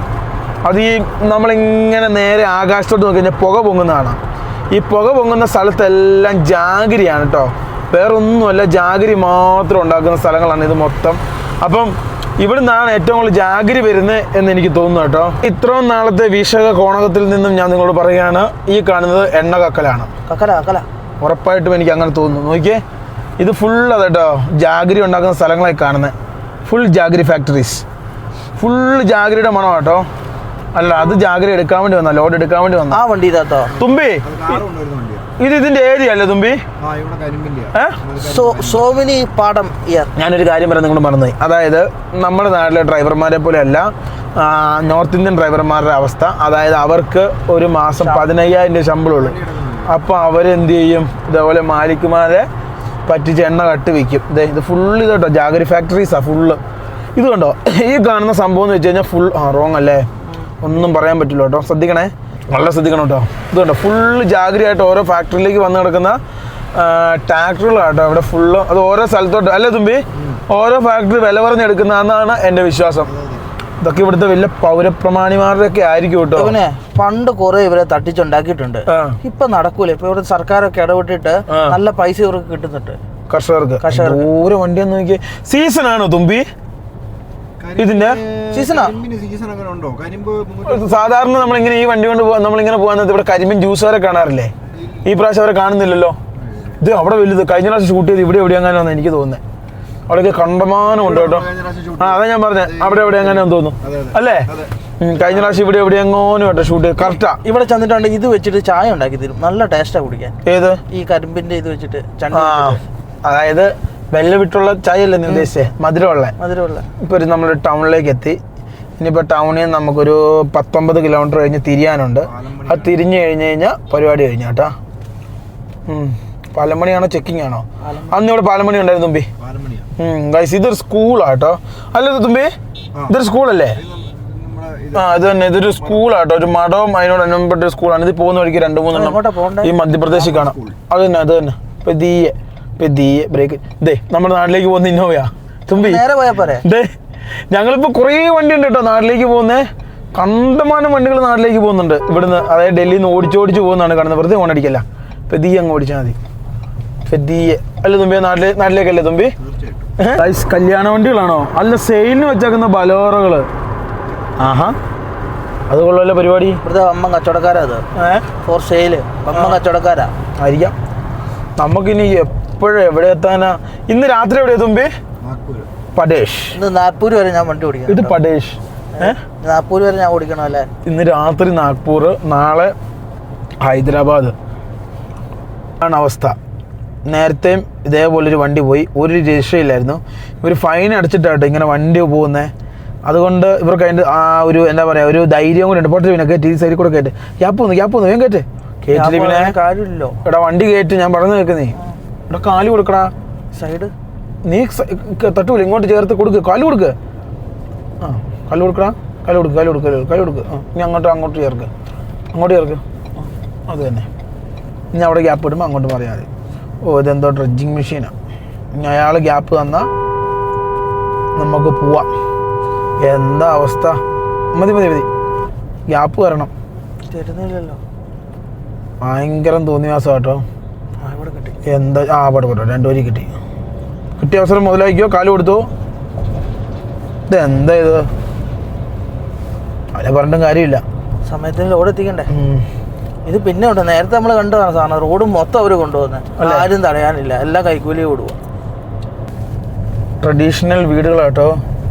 അത് ഈ നമ്മളിങ്ങനെ നേരെ ആകാശത്തോട്ട് നോക്കി കഴിഞ്ഞാൽ പുക പൊങ്ങുന്നതാണ്. ഈ പുക പൊങ്ങുന്ന സ്ഥലത്തെല്ലാം ജാഗിരിയാണ് കേട്ടോ. വേറൊന്നുമല്ല, ജാഗിരി മാത്രം ഉണ്ടാക്കുന്ന സ്ഥലങ്ങളാണ് ഇത് മൊത്തം. അപ്പം ഇവിടെ നിന്നാണ് ഏറ്റവും കൂടുതൽ ജാഗിരി വരുന്നത് എന്ന് എനിക്ക് തോന്നുന്നു കേട്ടോ. ഇത്രയും നാളത്തെ വീക്ഷക കോണകത്തിൽ നിന്നും ഞാൻ നിങ്ങളോട് പറയുകയാണ്, ഈ കാണുന്നത് എണ്ണ കക്കലാണ്. ഉറപ്പായിട്ടും എനിക്ക് അങ്ങനെ തോന്നുന്നു. നോക്കിയേ, ഇത് ഫുൾ അതെട്ടോ ജാഗിരി ഉണ്ടാക്കുന്ന സ്ഥലങ്ങളായി കാണുന്നത്. ഫുൾ ജാഗിരി ഫാക്ടറീസ്, ഫുൾ ജാഗിരിയുടെ മണം കേട്ടോ. അല്ല, അത് ജാഗിരി എടുക്കാൻ വേണ്ടി വന്ന, ലോഡ് എടുക്കാൻ വേണ്ടി വന്ന ആ വണ്ടി ഇതാട്ടോ. തുമ്പി ഇത് ഇതിന്റെ ഏരിയ അല്ലേ തുമ്പി? ഞാനൊരു കാര്യം പറയാൻ നിങ്ങളോട് മറന്നുപോയി. അതായത് നമ്മുടെ നാട്ടിലെ ഡ്രൈവർമാരെ പോലെ അല്ല നോർത്ത് ഇന്ത്യൻ ഡ്രൈവർമാരുടെ അവസ്ഥ. അതായത് അവർക്ക് ഒരു മാസം 15,000 രൂപ ശമ്പളമുള്ളൂ. അപ്പോൾ അവരെന്ത് ചെയ്യും? ഇതേപോലെ മാലിക്കുമാരെ പറ്റിച്ച് എണ്ണ കട്ട് വിൽക്കും. ഇത് ഫുള്ള് ഇത് കേട്ടോ ജാഗരി ഫാക്ടറീസാണ് ഫുള്ള്. ഇത് കണ്ടോ ഈ കാണുന്ന സംഭവം എന്ന് വെച്ച് കഴിഞ്ഞാൽ ഫുൾ റോങ് അല്ലേ, ഒന്നും പറയാൻ പറ്റില്ല കേട്ടോ. ശ്രദ്ധിക്കണേ, നല്ല ശ്രദ്ധിക്കണം കേട്ടോ. ഇത് കണ്ടോ ഫുള്ള് ജാഗരിയായിട്ട് ഓരോ ഫാക്ടറിയിലേക്ക് വന്ന് കിടക്കുന്ന ട്രാക്ടറുകളാട്ടോ ഇവിടെ ഫുള്ള്. അത് ഓരോ സ്ഥലത്തോട്ട് അല്ലേ തുമ്പി, ഓരോ ഫാക്ടറി വില പറഞ്ഞെടുക്കുന്നതെന്നാണ് എൻ്റെ വിശ്വാസം. ഇതൊക്കെ ഇവിടുത്തെ വലിയ പൗരപ്രമാണിമാരുടെ ഒക്കെ ആയിരിക്കും കേട്ടോ. പിന്നെ പണ്ട് കുറെ ഇവരെ തട്ടിച്ചുണ്ടാക്കിയിട്ടുണ്ട്. ഇപ്പൊ നടക്കൂല. ഇപ്പൊ ഇവിടെ സർക്കാരൊക്കെ ഇടപെട്ടിട്ട് നല്ല പൈസ ഇവർക്ക് കിട്ടുന്നുണ്ട് കർഷകർക്ക്. ഓരോ വണ്ടിയെന്ന് നോക്കിയേ. സീസൺ ആണോ തുമ്പി ഇതിന്റെ? സാധാരണ നമ്മളിങ്ങനെ ഈ വണ്ടി കൊണ്ട് നമ്മളിങ്ങനെ പോകുന്നത് ഇവിടെ കരിമ്പിൻ ജ്യൂസുകാരെ കാണാറില്ലേ? ഈ പ്രാവശ്യം അവരെ കാണുന്നില്ലല്ലോ. ഇത് അവിടെ വലുത് കഴിഞ്ഞ പ്രാവശ്യം ഷൂട്ട് ചെയ്ത് ഇവിടെ എവിടെ അങ്ങനെയാണെന്ന് എനിക്ക് തോന്നുന്നത്. അവിടെയൊക്കെ കണ്ടമാനം ഉണ്ട് കേട്ടോ. അതാ ഞാൻ പറഞ്ഞത്, അവിടെ എവിടെ അങ്ങനെയാണെന്ന് തോന്നുന്നു അല്ലേ? കഴിഞ്ഞ പ്രാവശ്യം ഇവിടെ എവിടെ എങ്ങോനും കേട്ടോ ഷൂട്ട് ചെയ്ത് കറക്റ്റാ. ഇവിടെ ചെന്നിട്ടുണ്ട് ഇത് വെച്ചിട്ട് ചായ ഉണ്ടാക്കി തരും. നല്ല ടേസ്റ്റാ കുടിക്കാൻ. ഏത്? ഈ കരിമ്പിന്റെ ഇത് വെച്ചിട്ട്. അതായത് വെല്ല വിട്ടുള്ള ചായ അല്ലേ നീ ഉദ്ദേശിച്ചേ? മധുരമുള്ള. ഇപ്പൊ നമ്മളൊരു ടൗണിലേക്ക് എത്തി. ഇനിയിപ്പോൾ ടൗണിൽ നിന്ന് നമുക്കൊരു 19 കിലോമീറ്റർ കഴിഞ്ഞ് തിരിയാനുണ്ട്. അത് തിരിഞ്ഞു കഴിഞ്ഞ് കഴിഞ്ഞാൽ പരിപാടി കഴിഞ്ഞു കേട്ടോ. പാലമണിയാണോ ചെക്കിംഗ് ആണോ? അന്ന് ഇവിടെ പാലമണി ഉണ്ടായിരുന്നു തുമ്പി. ഗൈസ് ഇതൊരു സ്കൂളാട്ടോ അല്ലേ തുമ്പി? ഇതൊരു സ്കൂളല്ലേ? ഇത് തന്നെ, ഇതൊരു സ്കൂളാട്ടോ. ഒരു മഠവും അതിനോടനുബന്ധപ്പെട്ട ഒരു സ്കൂളാണ്. ഇത് പോകുന്ന വഴിക്ക് 2-3 ഈ മധ്യപ്രദേശിൽ കാണാം. അത് തന്നെ പെതിയെ ബ്രേക്ക്. ഇതേ നമ്മുടെ നാട്ടിലേക്ക് പോകുന്ന ഇന്നോവയാ തുമ്പി. ഞങ്ങളിപ്പോ കുറേ വണ്ടി ഉണ്ട് കേട്ടോ നാട്ടിലേക്ക് പോകുന്നേ. കണ്ടമാനം വണ്ടികൾ നാട്ടിലേക്ക് പോകുന്നുണ്ട് ഇവിടുന്ന്. അതായത് ഡൽഹിയിൽ നിന്ന് ഓടിച്ചോടിച്ച് പോകുന്നതാണ് കാണുന്നത്. വെറുതെ ഓണടിക്കല്ല, പെതിയെ അങ്ങ് ഓടിച്ചാൽ മതി. പെതിയെ അല്ലേ തുമ്പി? നാട്ടിലേക്കല്ലേ തുമ്പി? കല്യാണ വണ്ടികളാണോ? അല്ല, സെയിലിന് വെച്ചേക്കുന്ന ബലോറകള്. ആഹാ, അത് കൊള്ളാലോ പരിപാടി. ഇവിടുത്തെ അമ്മ കച്ചവടക്കാരാ. അത് ഫോർ സെയില് അമ്മ കച്ചവടക്കാരാ ആയിരിക്കാം. നമുക്കിനി എപ്പോഴും എവിടെ എത്താനാ? ഇന്ന് രാത്രി എവിടെയാ തുമ്പി? പടേഷ്. ഇന്ന് നാഗ്പൂർ വരെ ഞാൻ വണ്ടി ഓടിക്കണം. ഇത് പടേഷ്. നാഗ്പൂർ വരെ ഞാൻ ഓടിക്കണം അല്ലേ? ഇന്ന് രാത്രി നാഗ്പൂർ, നാളെ ഹൈദരാബാദ് ആണ് അവസ്ഥ. നേരത്തെയും ഇതേപോലൊരു വണ്ടി പോയി, ഒരു രക്ഷയില്ലായിരുന്നു. ഇവർ ഫൈൻ അടച്ചിട്ടാട്ടോ ഇങ്ങനെ വണ്ടി പോകുന്നത്. അതുകൊണ്ട് ഇവർക്ക് അതിൻ്റെ ആ ഒരു എന്താ പറയുക ഒരു ധൈര്യം കൂടെ ഉണ്ട്. പോട്ടെ പിന്നെ കയറ്റി ഈ സൈഡിൽ കൂടെ കയറ്റ്. ഗ്യാപ്പ് വന്നു വേഗം കയറ്റ്. കേറ്റില് പിന്നെ കാര്യമില്ലല്ലോ. എടാ വണ്ടി കയറ്റ്, ഞാൻ പറഞ്ഞു നിൽക്കുന്നേ. ഇവിടെ കാല് കൊടുക്കടാ. സൈഡ് നീ തട്ടൂല, ഇങ്ങോട്ട് ചേർത്ത് കൊടുക്ക്, കാല് കൊടുക്ക്. ആ കല്ല് കൊടുക്കടാ, കല്ല് കൊടുക്കുക. ആ ഇനി അങ്ങോട്ട് ചേർക്ക്, അത് തന്നെ. ഇനി അവിടെ ഗ്യാപ്പ് ഇടുമ്പോൾ അങ്ങോട്ട് പറയാം മതി. ഓ ഇതെന്തോ ഡ്രഡ്ജിങ് മെഷീനാണ്. ഇനി അയാൾ ഗ്യാപ്പ് തന്നാൽ നമുക്ക് പോവാം. എന്താ അവസ്ഥ? മതി ഗ്യാപ്പ് വരണം. തരുന്നില്ലല്ലോ. ഭയങ്കരം തോന്നിയാസം കേട്ടോ. ഇവിടെ കിട്ടി. എന്താ പോട്ടെ 2 വരി കിട്ടി. കിട്ടിയ അവസരം മുതലാക്കിയോ, കാല് കൊടുത്തു. ഇതെന്താ ഇത്? അവരെ പറഞ്ഞിട്ടും കാര്യമില്ല. സമയത്തിന് ലോഡ് എത്തിക്കണ്ടേ? ഇത് പിന്നെ ഉണ്ട്, നേരത്തെ നമ്മൾ കണ്ടതാണ് സാധനം. റോഡ് മൊത്തം അവർ കൊണ്ടുപോകുന്നത്, ആരും തടയാനില്ല, എല്ലാം കൈക്കൂലി കൊടുക്കുക. ട്രഡീഷണൽ വീടുകളാട്ടോ,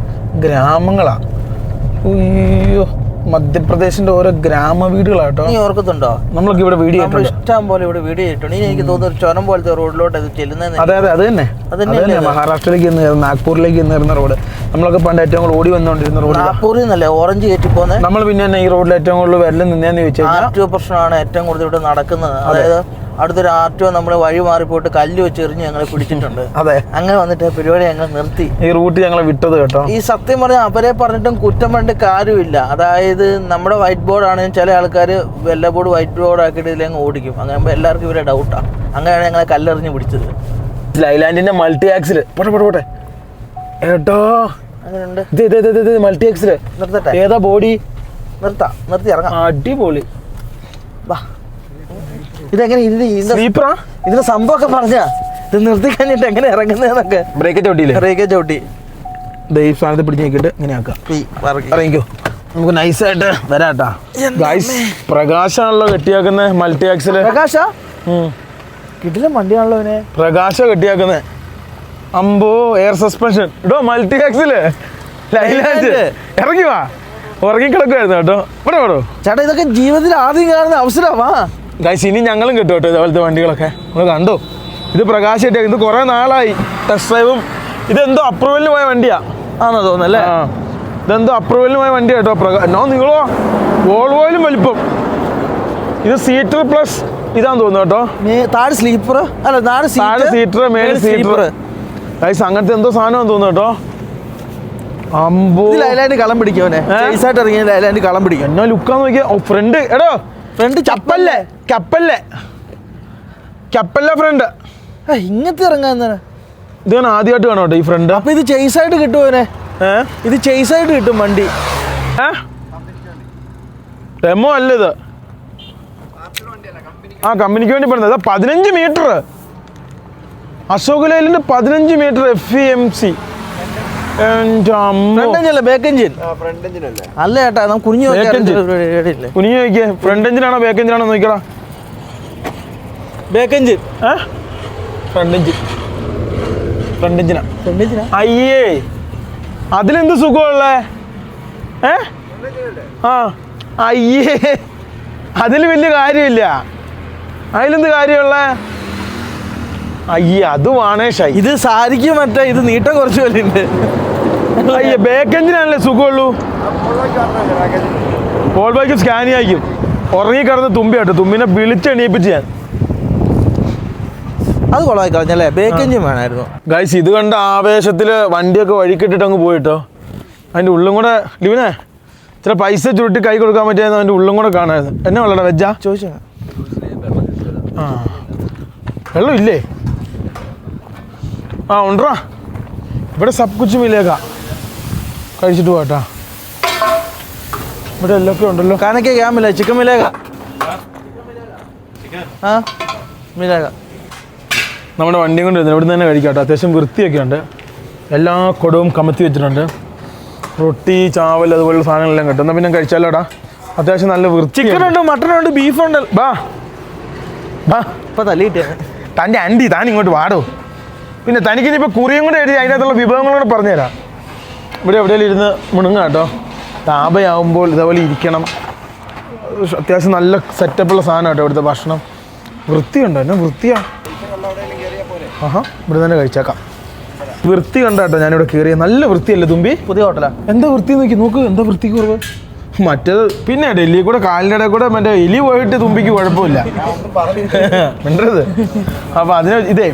ഗ്രാമങ്ങളാണ്. അയ്യോ, മധ്യപ്രദേശിന്റെ ഓരോ ഗ്രാമ വീടുകളാട്ടോ. നീ ഓർക്കുന്നുണ്ടോ നമ്മളൊക്കെ ഇവിടെ വീഡിയോ ഇഷ്ടം പോലെ ഇവിടെ വീഡിയോ ചെയ്തിട്ടുണ്ട്. ഇനി എനിക്ക് തോന്നുന്നു ഒരു ചുരം പോലത്തെ റോഡിലോട്ട് ഇത് ചെല്ലുന്നത്. അതെ അത് തന്നെ മഹാരാഷ്ട്രയിലേക്ക് നാഗ്പൂരിലേക്ക് വരുന്ന റോഡ്. നമ്മളൊക്കെ പണ്ട് ഏറ്റവും കൂടുതൽ ഓടി വന്നുകൊണ്ടിരുന്ന റോഡ്. നാഗ്പൂരിൽ നിന്നല്ലേ ഓറഞ്ച് കയറ്റി പോകുന്നത്. നമ്മൾ പിന്നെ തന്നെ ഈ റോഡിൽ ഏറ്റവും കൂടുതൽ വെള്ളം നിന്നേന്ന് ചോദിച്ചാൽ ആർടിഒ പ്രശ്നമാണ് ഏറ്റവും കൂടുതൽ ഇവിടെ നടക്കുന്നത്. അതായത് അടുത്തൊരു ആർടിഒ നമ്മൾ വഴി മാറിപ്പോയിട്ട് കല്ല് വെച്ച് എറിഞ്ഞ് ഞങ്ങളെ പിടിച്ചിട്ടുണ്ട്. അതെ, അങ്ങനെ വന്നിട്ട് പരിപാടി ഞങ്ങൾ നിർത്തി. ഈ റൂട്ട് ഞങ്ങളെ വിട്ടത് കേട്ടോ. ഈ സത്യം പറഞ്ഞാൽ അവരെ പറഞ്ഞിട്ടും കുറ്റം പറഞ്ഞിട്ട് കാര്യമില്ല. അതായത് നമ്മുടെ വൈറ്റ് ബോർഡ് ആണെങ്കിൽ ചില ആൾക്കാർ വെള്ള ബോർഡ് വൈറ്റ് ബോർഡ് ആക്കിയിട്ട് ഇതിലങ്ങ് ഓടിക്കും. അങ്ങനെ എല്ലാവർക്കും ഇവരെ ഡൗട്ടാണ്. അങ്ങനെയാണ് ഞങ്ങളെ കല്ലെറിഞ്ഞ് പിടിച്ചത്. ലൈലാൻഡിന്റെ മൾട്ടി ആക്സിൽ പോട്ടെ ഏട്ടോ. അങ്ങനെയുണ്ട്. ഇത് മൾട്ടി ആക്സിൽ നിർത്തട്ടെ? ഏതാ ബോഡി? നിർത്തി ഇറങ്ങാം. അടിപൊളി. വാ, ഇതെങ്ങനെ ഇതിന്റെ സംഭവമൊക്കെ പറഞ്ഞാ ഇത് നിർത്തി കഴിഞ്ഞിട്ട് എങ്ങനെ ഇറങ്ങുന്നതെന്നൊക്കെ. ബ്രേക്ക് ചവിട്ടി ഈ സ്ഥാനത്ത് പിടിച്ച് നോക്കിയിട്ട് ഇങ്ങനെ ആക്കാം. ഇറങ്ങിക്കോ, നമുക്ക് നൈസായിട്ട് വരാട്ടാ. Guys, പ്രകാശാണല്ലോ കെട്ടിയാക്കുന്ന multi ആക്സില്. പ്രകാശ കിട്ടില്ല വണ്ടിയാണല്ലോ അവനെ. പ്രകാശ കെട്ടിയാക്കുന്നത്. അമ്പോ, എയർ സസ്പെൻഷൻ ഇടോ, മൾട്ടി ആക്സില് ഇറങ്ങി വാ. ഉറങ്ങിക്കിടക്കുമായിരുന്നു കേട്ടോ. ഇവിടെ വേടോ ചേട്ടാ, ഇതൊക്കെ ജീവിതത്തിൽ ആദ്യം കാണുന്ന അവസരമാ. ഗൈസ്, ഇനി ഞങ്ങളും കിട്ടും കേട്ടോ ഇതേപോലത്തെ വണ്ടികളൊക്കെ. നമ്മൾ കണ്ടോ, ഇത് പ്രകാശ് കെട്ടിയ. ഇത് കുറെ നാളായി ടെസ്റ്റ് ഡ്രൈവും. ഇതെന്തോ അപ്രൂവലിന് പോയ വണ്ടിയാ ആണോ തോന്നുന്നല്ലേ? ഇതെന്തോ അപ്രൂവലിന് പോയ വണ്ടി കേട്ടോ. നിങ്ങളോ വോൾവോയിലും വലിപ്പം. ഇത് സീറ്റർ പ്ലസ് ഇതാന്ന് തോന്നുന്നു കേട്ടോ. താഴെ സ്ലീപ്പർ അല്ല, താഴെ സീറ്റർ, മേലെ സീറ്റർ. ഗൈസ്, അങ്ങനത്തെ എന്തോ സാധനം തോന്നുന്നു കേട്ടോ. അമ്പോ, ലൈലാൻഡ് കളം പിടിക്കവനെ നൈസായിട്ട് ഇറങ്ങിയ ലൈലാൻഡ് കളം പിടിക്കും. എന്നാ ലുക്കാന്ന് നോക്കിയാ. ഫ്രണ്ട് ഫ്രണ്ട് കപ്പല്ലേ ഫ്രണ്ട്. ഇങ്ങനത്തെ ഇറങ്ങാൻ ഇത് ഞാൻ ആദ്യമായിട്ട് കാണാം കേട്ടോ ഈ ഫ്രണ്ട്. അപ്പൊ ഇത് ചേസായിട്ട് കിട്ടുമോനെ? ഇത് ചേസായിട്ട് കിട്ടും വണ്ടി. ഡെമോ അല്ല ഇത്. കമ്പനിക്ക് വേണ്ടി പറഞ്ഞത്. 15 metre Ashok Leyland 15 metre FEMC. Back engine അല്ല ചേട്ടാ, നമുക്ക് കുനിഞ്ഞു നോക്കിയേ. ഫ്രണ്ട് എഞ്ചിനാണോ ബാക്ക് എഞ്ചിനാണോ നോക്കിയടാ. Back engine. ഫ്രണ്ട് എഞ്ചിനാ. അയ്യേ, അതിലെന്ത് സുഖമുള്ളേ? അയ്യേ, അതിൽ വലിയ കാര്യമില്ല. അതിലെന്ത് കാര്യമുള്ളേ? അയ്യേ, അത് വാണേഷായി. ഇത് സാരിക്കും മറ്റേ ഇത് നീട്ടം കുറച്ച് പോലെ ഉണ്ട്. അയ്യേ, ബാക്ക് എഞ്ചിനാണല്ലേ സുഖമുള്ളൂ. പോൾ ബൈക്കും സ്കാനി ആയിരിക്കും. ഉറങ്ങിക്കിടന്ന് തുമ്പിയാട്ടോ. തുമ്പിനെ വിളിച്ചെണീപ്പിച്ച് ഞാൻ. അത് കൊള്ളായി കളഞ്ഞല്ലേ. ബാക്ക് എഞ്ചിൻ വേണമായിരുന്നു. ഗൈസ്, ഇത് കണ്ട ആവേശത്തിൽ വണ്ടിയൊക്കെ വഴിക്കിട്ടിട്ട് അങ്ങ് പോയിട്ടോ. അതിൻ്റെ ഉള്ളും കൂടെ ലിവിനെ ഇത്ര പൈസ ചുരുട്ടി കൈ കൊടുക്കാൻ പറ്റിയായിരുന്നു. അതിൻ്റെ ഉള്ളും കൂടെ കാണാമായിരുന്നു. എന്നെ വെള്ളടാ വെജാ ചോദിച്ചാ. വെള്ളം ഇല്ലേ? ഉണ്ടറാ, ഇവിടെ സബ് കുച്ച് മിലേക്കാ. കഴിച്ചിട്ട് പോട്ടാ. ഇവിടെ എല്ലൊക്കെ ഉണ്ടല്ലോ. കാനൊക്കെ ക്യാ മില ചിക്കൻ മിലേക. മിലേക. നമ്മുടെ വണ്ടിയും കൊണ്ട് വരുന്നത് ഇവിടെ നിന്ന് തന്നെ കഴിക്കാട്ടോ. അത്യാവശ്യം വൃത്തിയൊക്കെ ഉണ്ട്. എല്ലാ കൊടുവും കമത്തി വെച്ചിട്ടുണ്ട്. റൊട്ടി, ചാവൽ, അതുപോലുള്ള സാധനങ്ങളെല്ലാം കിട്ടും. എന്നാൽ പിന്നെ കഴിച്ചാലോടാ. അത്യാവശ്യം നല്ല വൃത്തി. ചിക്കനുണ്ട്, മട്ടനുണ്ട്, ബീഫുണ്ട്. ബാ ഇപ്പം തല്ലിയിട്ടേ തൻ്റെ ആൻറ്റി താൻ ഇങ്ങോട്ട് വാടോ. പിന്നെ തനിക്കിനിപ്പോൾ കുറിയും കൂടെ എഴുതി അതിനകത്തുള്ള വിഭവങ്ങളോട് പറഞ്ഞുതരാം. ഇവിടെ എവിടെയെങ്കിലും ഇരുന്ന് മുണുങ്ങാം കേട്ടോ. താപയാവുമ്പോൾ ഇതേപോലെ ഇരിക്കണം. അത്യാവശ്യം നല്ല സെറ്റപ്പുള്ള സാധനം കേട്ടോ ഇവിടുത്തെ ഭക്ഷണം. വൃത്തിയുണ്ടോ? എന്നാ വൃത്തിയാ. ഇവിടെ തന്നെ കഴിച്ചേക്കാം. വൃത്തി കണ്ടാട്ടോ ഞാനിവിടെ കയറിയ. നല്ല വൃത്തിയല്ലേ തുമ്പി? പുതിയ ഹോട്ടലാ. എന്താ വൃത്തി നോക്ക്. എന്താ വൃത്തി കുറവ്. മറ്റേത് പിന്നെ ഡൽഹി കൂടെ കാലിൻ്റെ ഇടയിൽ കൂടെ മറ്റേ എലി പോയിട്ട് തുമ്പിക്ക് കുഴപ്പമില്ല. മിണ്ടരുത്. അപ്പോൾ അതിന് ഇതേ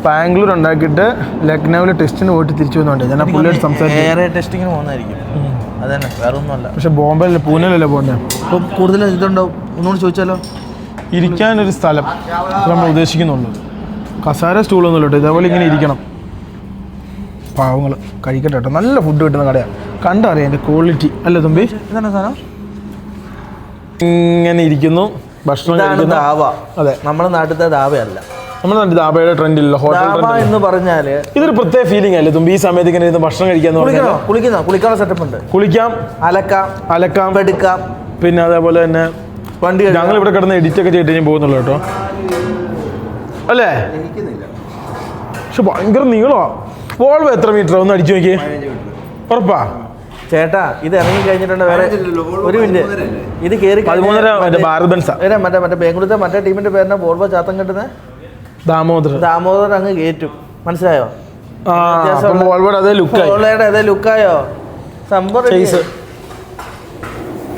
ബാംഗ്ലൂർ ഉണ്ടാക്കിയിട്ട് ലക്നൌവിൽ ടെസ്റ്റിന് പോയിട്ട് തിരിച്ചു വന്നുണ്ട്. ഞാൻ ആ പുള്ളിയോട് സംസാരിച്ചു. ഏറെ ടെസ്റ്റിങ്ങിന് പോകുന്നതായിരിക്കും. അതന്നെ, വേറെ ഒന്നുമല്ല. പക്ഷെ ബോംബെയിലല്ലേ, പൂനെയിലല്ലേ പോകുന്നത്. അപ്പം കൂടുതൽ ഇതുണ്ടാവും. ഒന്നുകൂടി ചോദിച്ചാലോ? ഇരിക്കാനൊരു സ്ഥലം നമ്മൾ ഉദ്ദേശിക്കുന്നുള്ളൂ. കസാര സ്റ്റൂളൊന്നുമില്ല കേട്ടോ, ഇതേപോലെ ഇങ്ങനെ ഇരിക്കണം. പാവങ്ങൾ കഴിക്കട്ടെ കേട്ടോ. നല്ല ഫുഡ് കിട്ടുന്ന കടയാണ്, കണ്ടറിയാം എൻ്റെ ക്വാളിറ്റി അല്ലേ തുമ്പി. ഇതാണ് സാധനം. ഇങ്ങനെ ഇരിക്കുന്നു, ഭക്ഷണം കഴിക്കുന്നു. ദാവ. അതെ, നമ്മുടെ നാട്ടിലത്തെ ദാവയല്ല. നമ്മുടെ നാട്ടിൽ ദാബയുടെ ട്രെൻഡില്ല, ഹോട്ടൽ ദാവ എന്ന് പറഞ്ഞാല് ഇതൊരു പ്രത്യേക ഫീലിംഗ് അല്ലേ തുമ്പി. ഈ സമയത്ത് ഇങ്ങനെ ഇരുന്ന് ഭക്ഷണം കഴിക്കാന്ന് പറഞ്ഞാൽ കുളിക്കാനുള്ള സെറ്റപ്പ് ഉണ്ട്. കുളിക്കാം, അലക്കാം, എടുക്കാം. പിന്നെ അതേപോലെ തന്നെ വണ്ടി ഞങ്ങൾ ഇവിടെ കിടന്ന് എഡിറ്റ് ഒക്കെ ചെയ്തിട്ട് ഞാൻ പോകുന്നുള്ളൂ കേട്ടോ, അല്ലേ? പക്ഷെ ഭയങ്കര നീളമാണ്. വോൾവ് എത്ര മീറ്റർ ഒന്ന് അടിച്ചു നോക്കി, ഉറപ്പാ ചേട്ടാ? ഇത് ഇറങ്ങി കഴിഞ്ഞിട്ടുണ്ട് വേറെ ഒരു മിനിറ്റ്. ഇത് കയറി 13 ഭാരത് ബെൻസാ. മറ്റേ ബാംഗ്ലൂരത്തെ മറ്റേ ടീമിന്റെ പേരിനെ വോൾവോ ചാത്തം കിട്ടുന്നത് ദാമോദർ അങ്ങ് കയറ്റും. മനസ്സിലായോ? അതേ ലുക്കായോ സംഭവം.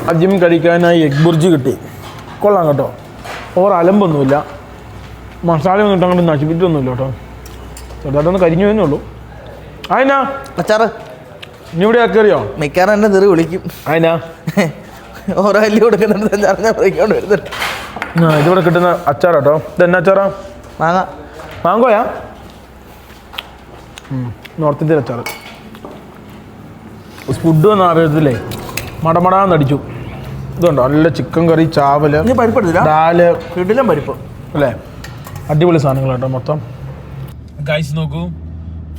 ആദ്യം കഴിക്കാനായി എഗ് ബുർജി കിട്ടി, കൊള്ളാം കേട്ടോ. ഓവർ അലമ്പൊന്നുമില്ല, മസാലയൊന്നും ഇട്ട് അങ്ങോട്ട് നശിപ്പിച്ചൊന്നുമില്ല കേട്ടോ. ചെറുതായിട്ടൊന്ന് കരിഞ്ഞു വരുന്നേ ഉള്ളൂ. അതിനാ അച്ചാറ് ഇനി ഇവിടെ കയറിയോ? മിക്കാറും എന്നെ തെറി വിളിക്കും. അതിനാ ഓരോ അല്ലി കൊടുക്കുന്നുണ്ട്. ഇതിവിടെ കിട്ടുന്ന അച്ചാർ കേട്ടോ. ഇതെന്നാ അച്ചാറാ? മാങ്കോയാ? നോർത്ത് ഇന്ത്യൻ അച്ചാർ. ഫുഡ് ഒന്നും അറിയത്തില്ലേ, മടമടാന്ന് അടിച്ചു. ഇതുണ്ടോ നല്ല ചിക്കൻ കറി, ചാവല്, ദാല്, വീട്ടിലും പരിപ്പ് അല്ലേ? അടിപൊളി സാധനങ്ങൾ കേട്ടോ മൊത്തം. ഗൈസ് നോക്കൂ,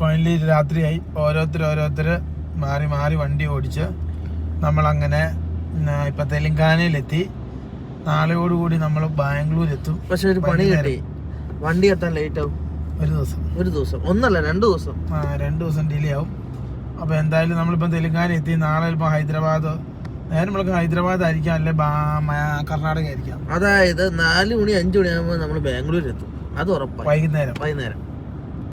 ഫൈനലി രാത്രിയായി. ഓരോരുത്തർ മാറി മാറി വണ്ടി ഓടിച്ച് നമ്മളങ്ങനെ ഇപ്പം തെലങ്കാനയിലെത്തി. നാളെയോടുകൂടി നമ്മൾ ബാംഗ്ലൂർ എത്തും. പക്ഷെ ഒരു പണി കിട്ടി, വണ്ടി എത്താൻ ലേറ്റ് ആവും. ഒരു ദിവസം ഒന്നല്ല 2 ദിവസം. 2 ദിവസം ഡിലേ ആവും. അപ്പോൾ എന്തായാലും നമ്മളിപ്പം തെലങ്കാന എത്തി. നാളെ ചിലപ്പോൾ ഹൈദരാബാദ്, നേരെ നമ്മൾക്ക് ഹൈദരാബാദ് ആയിരിക്കാം, അല്ലെ കർണാടക ആയിരിക്കാം. അതായത് 4 മണി 5 മണിയാകുമ്പോൾ നമ്മൾ ബാംഗ്ലൂർ എത്തും. അത് ഉറപ്പാണ്. വൈകുന്നേരം